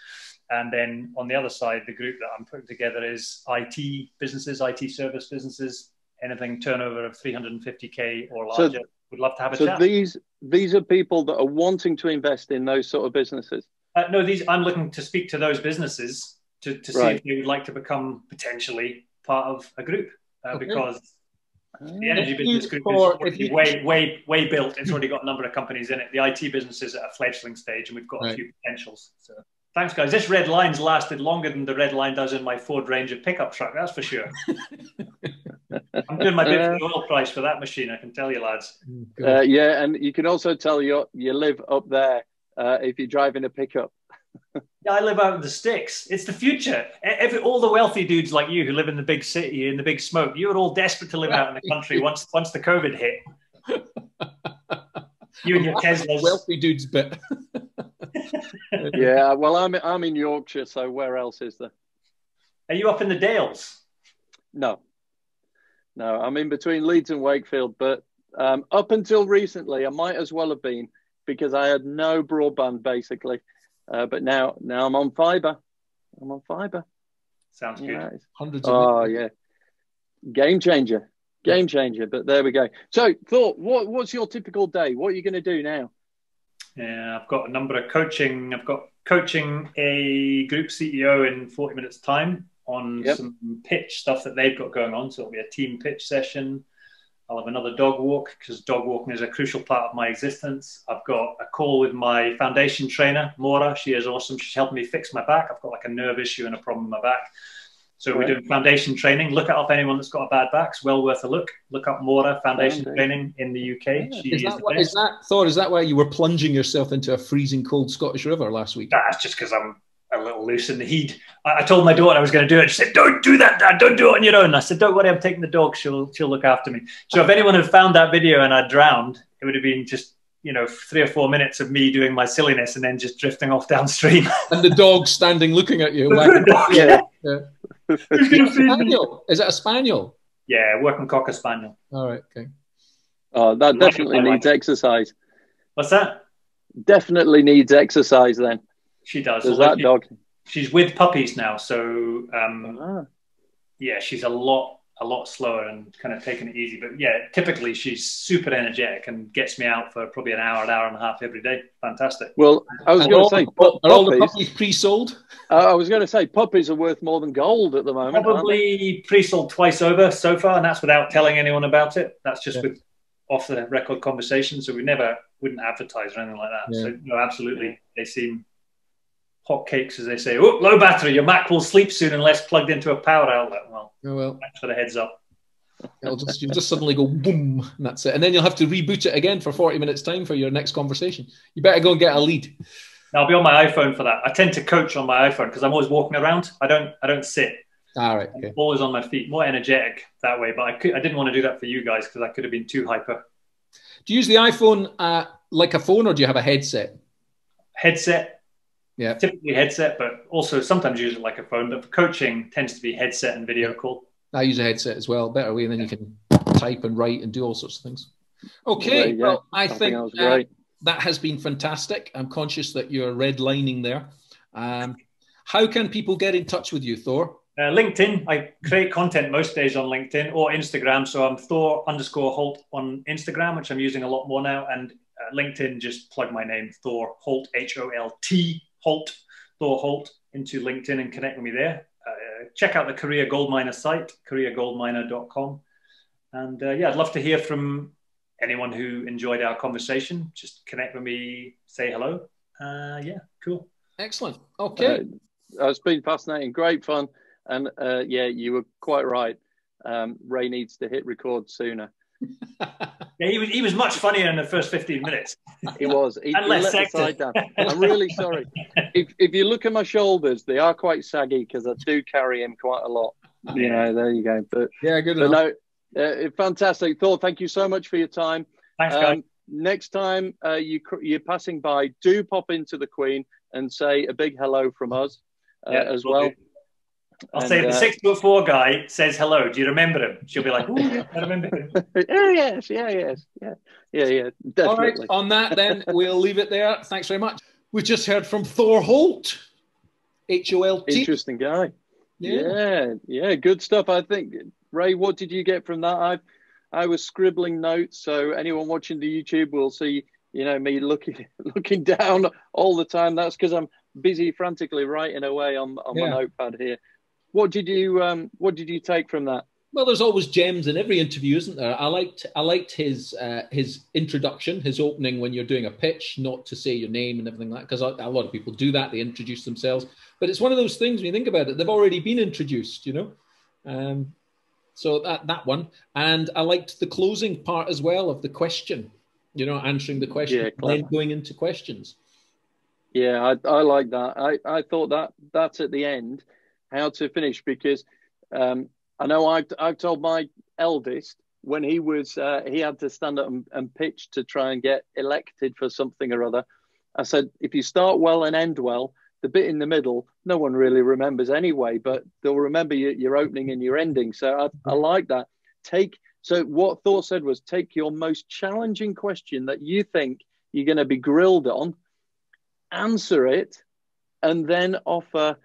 And then on the other side, the group that I'm putting together is IT businesses, IT service businesses, anything turnover of 350K or larger. Would love to have a chat. So these are people that are wanting to invest in those sort of businesses? No, I'm looking to speak to those businesses to see if they would like to become potentially part of a group, because the energy business group is already way built. It's already got a number of companies in it. The IT business is at a fledgling stage, and we've got a few potentials. So thanks, guys. This red line's lasted longer than the red line does in my Ford Ranger pickup truck, that's for sure. I'm doing my bit for the oil price for that machine, I can tell you, lads. Yeah, and you can also tell you live up there if you're driving a pickup. Yeah, I live out in the sticks. It's the future. All the wealthy dudes like you who live in the big city, in the big smoke, you were all desperate to live out in the country once the COVID hit. You and your Teslas. Wealthy dudes bit. Yeah, well, I'm in Yorkshire, so where else is there? Are you up in the Dales? No, I'm in between Leeds and Wakefield, but up until recently, I might as well have been, because I had no broadband, basically. But now I'm on fibre. Sounds good. Yeah, Hundreds of yeah. Game changer. But there we go. So, Thor, what's your typical day? What are you going to do now? Yeah, I've got a number of coaching. I've got coaching a group CEO in 40 minutes time on some pitch stuff that they've got going on. So it'll be a team pitch session. I'll have another dog walk, because dog walking is a crucial part of my existence. I've got a call with my foundation trainer, Maura. She is awesome. She's helping me fix my back. I've got like a nerve issue and a problem in my back. So we're doing foundation training. Look up anyone that's got a bad back. It's well worth a look. Look up Maura Foundation Training in the UK. Is that why you were plunging yourself into a freezing cold Scottish river last week? That's just because I'm a little loose in the heat. I told my daughter I was going to do it. She said, "Don't do that, Dad. Don't do it on your own." I said, "Don't worry, I'm taking the dog. She'll look after me." So if anyone had found that video and I drowned, it would have been just 3 or 4 minutes of me doing my silliness and then just drifting off downstream. And the dog standing looking at you. Yeah. Who's going to feed me? Is it a spaniel? Yeah, working cocker spaniel. All right, okay. Oh, that definitely needs exercise. What's that? Definitely needs exercise then. She does. That dog. She's with puppies now, so yeah, she's a lot slower and kind of taking it easy. But yeah, typically she's super energetic and gets me out for probably an hour and a half every day. Fantastic. Well, I was going to say, are all the puppies pre-sold? I was going to say puppies are worth more than gold at the moment. Probably pre-sold twice over so far, and that's without telling anyone about it. That's just with off the record conversation. So we wouldn't advertise or anything like that. Yeah. So no, absolutely, they seem hotcakes, as they say. Oh, low battery. Your Mac will sleep soon unless plugged into a power outlet. Well, thanks for the heads up. You'll just suddenly go boom, and that's it. And then you'll have to reboot it again for 40 minutes time for your next conversation. You better go and get a lead. I'll be on my iPhone for that. I tend to coach on my iPhone because I'm always walking around. I don't sit. All right. Okay. I'm always on my feet, more energetic that way. But I didn't want to do that for you guys because I could have been too hyper. Do you use the iPhone like a phone, or do you have a headset? Headset. Yeah. Typically headset, but also sometimes use it like a phone. But for coaching, tends to be headset and video call. I use a headset as well. Better way, and then you can type and write and do all sorts of things. Okay. Well, I think that was great. That has been fantastic. I'm conscious that you're redlining there. How can people get in touch with you, Thor? LinkedIn. I create content most days on LinkedIn or Instagram. So I'm Thor_Holt on Instagram, which I'm using a lot more now. And LinkedIn, just plug my name, Thor Holt, H-O-L-T, Holt, Thor Holt, into LinkedIn and connect with me there. Check out the Career Gold Miner site, careergoldminer.com. And I'd love to hear from anyone who enjoyed our conversation. Just connect with me, say hello. Cool. Excellent. Okay. It's been fascinating, great fun. And you were quite right. Ray needs to hit record sooner. He was much funnier in the first 15 minutes. He was. He let the side down. I'm really sorry. If you look at my shoulders, they are quite saggy because I do carry him quite a lot. There you go. But good enough. No, fantastic. Thor, thank you so much for your time. Thanks, guys. Next time you're passing by, do pop into the Queen and say a big hello from us as well. I'll say the 6'4" guy says hello. Do you remember him? She'll be like, "Oh, yeah, I remember him." Yes, definitely. All right, on that then, we'll leave it there. Thanks very much. We just heard from Thor Holt, H-O-L-T. Interesting guy. Yeah, good stuff. I think, Ray, what did you get from that? I was scribbling notes, so anyone watching the YouTube will see, me looking down all the time. That's because I'm busy frantically writing away on my notepad here. What did you take from that? Well, there's always gems in every interview, isn't there? I liked his introduction, his opening when you're doing a pitch, not to say your name and everything like that, because a lot of people do that. They introduce themselves. But it's one of those things when you think about it, they've already been introduced, So that one. And I liked the closing part as well of the question, answering the question, then going into questions. Yeah, I like that. I thought that's at the end, how to finish, because I know I've told my eldest when he had to stand up and pitch to try and get elected for something or other. I said, if you start well and end well, the bit in the middle, no one really remembers anyway, but they'll remember your opening and your ending. So I like that. So what Thor said was, take your most challenging question that you think you're going to be grilled on, answer it, and then offer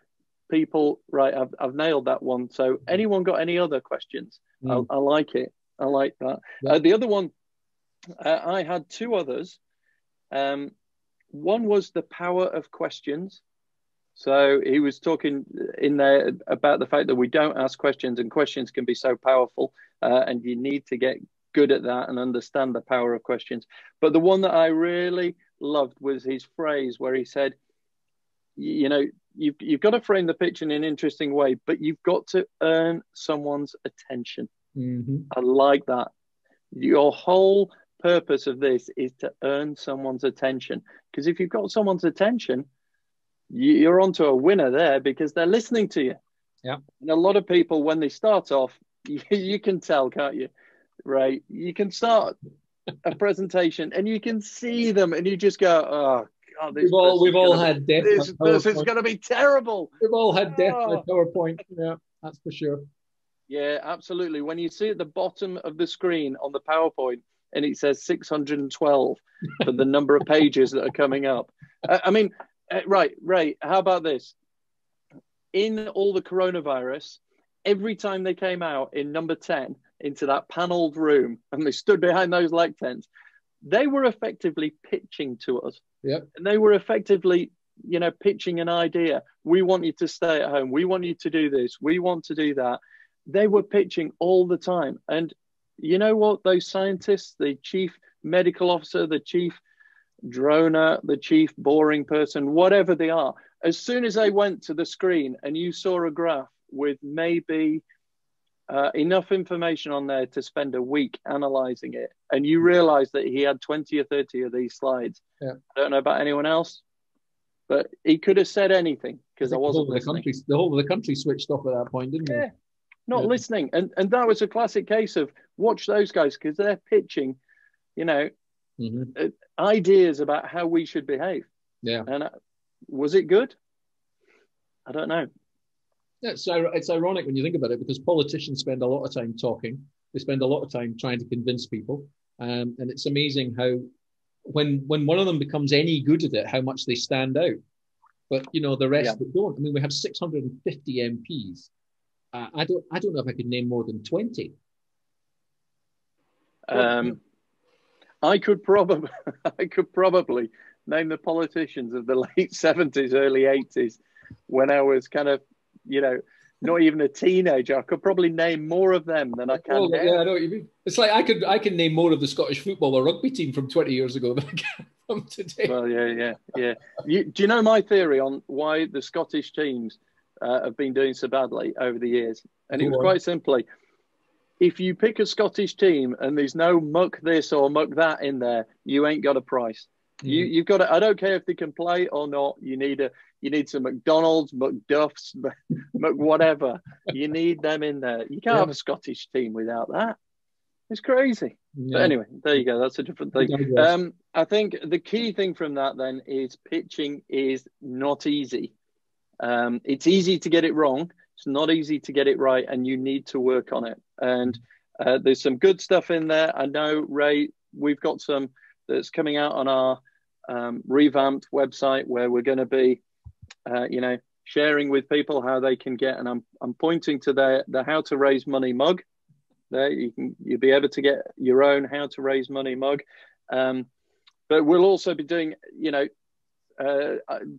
people, right, I've nailed that one. So anyone got any other questions? I like it. I like that. Yeah. The other one, I had two others. One was the power of questions. So he was talking in there about the fact that we don't ask questions, and questions can be so powerful, and you need to get good at that and understand the power of questions. But the one that I really loved was his phrase where he said, you've got to frame the pitch in an interesting way, but you've got to earn someone's attention. Mm-hmm. I like that. Your whole purpose of this is to earn someone's attention, because if you've got someone's attention, you're onto a winner there, because they're listening to you. Yeah. And a lot of people, when they start off, you can tell, can't you? Right? You can start a presentation and you can see them and you just go, oh, God, we've all had death. This is going to be terrible. We've all had death by PowerPoint. Yeah, that's for sure. Yeah, absolutely. When you see at the bottom of the screen on the PowerPoint and it says 612 for the number of pages that are coming up. Right, Ray, how about this? In all the coronavirus, every time they came out in number 10 into that panelled room and they stood behind those lecterns, they were effectively pitching to us. Yep. And they were effectively, pitching an idea. We want you to stay at home. We want you to do this. We want to do that. They were pitching all the time. And you know what? Those scientists, the chief medical officer, the chief droner, the chief boring person, whatever they are, as soon as they went to the screen and you saw a graph with maybe enough information on there to spend a week analyzing it, and you realize that he had 20 or 30 of these slides. Yeah. I don't know about anyone else, but he could have said anything because I wasn't listening. The whole of the country switched off at that point, didn't they? Not listening. And that was a classic case of watch those guys because they're pitching, ideas about how we should behave. Yeah. And was it good? I don't know. Yeah, it's ironic when you think about it, because politicians spend a lot of time talking. They spend a lot of time trying to convince people. And it's amazing how when one of them becomes any good at it, how much they stand out. But, the rest that don't. I mean, we have 650 MPs. I don't know if I could name more than 20. I could probably name the politicians of the late 70s, early 80s, when I was kind of, not even a teenager. I could probably name more of them than I can now. Yeah, I know what you mean. It's like I can name more of the Scottish football or rugby team from 20 years ago than I can from today. Well, yeah. Do you know my theory on why the Scottish teams have been doing so badly over the years? And it was quite simply, if you pick a Scottish team and there's no muck this or muck that in there, you ain't got a price. You've got to, I don't care if they can play or not. You need some McDonald's, McDuff's, whatever. You need them in there. You can't have a Scottish team without that. It's crazy. Yeah. But anyway, there you go. That's a different thing. I think the key thing from that then is pitching is not easy. It's easy to get it wrong. It's not easy to get it right, and you need to work on it. And there's some good stuff in there. I know, Ray, we've got some that's coming out on our revamped website where we're going to be, sharing with people how they can get. And I'm pointing to the How to Raise Money mug. There you'll be able to get your own How to Raise Money mug. But we'll also be doing,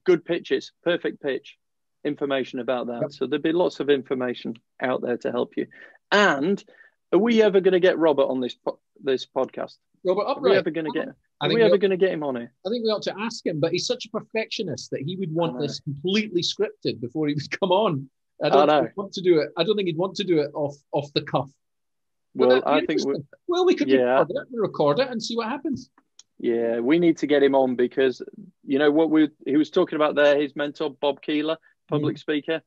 good pitches, perfect pitch information about that. Yep. So there'll be lots of information out there to help you. And are we ever going to get Robert on this podcast? Robert Upright. Are we ever going to get him? Are we ever going to get him on here? I think we ought to ask him, but he's such a perfectionist that he would want this completely scripted before he would come on. I don't think he'd want to do it. I don't think he'd want to do it off the cuff. Well, I think we could record it and see what happens. Yeah, we need to get him on because he was talking about there, his mentor Bob Keeler, public speaker.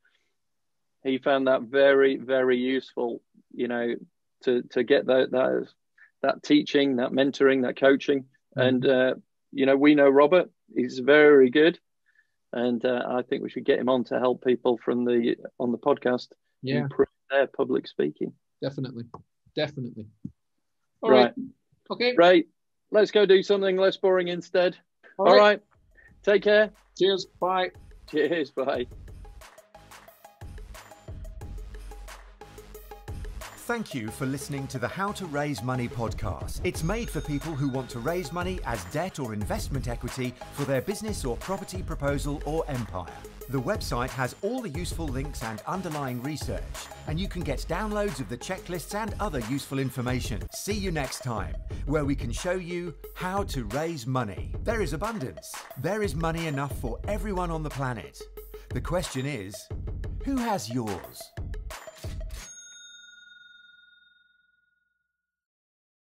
He found that very, very useful, to get that teaching, that mentoring, that coaching. And, we know Robert, he's very good. And I think we should get him on to help people on the podcast improve their public speaking. Definitely. All right. Okay. Right. Let's go do something less boring instead. All right. Take care. Cheers. Bye. Cheers. Bye. Thank you for listening to the How to Raise Money podcast. It's made for people who want to raise money as debt or investment equity for their business or property proposal or empire. The website has all the useful links and underlying research, and you can get downloads of the checklists and other useful information. See you next time, where we can show you how to raise money. There is abundance. There is money enough for everyone on the planet. The question is, who has yours?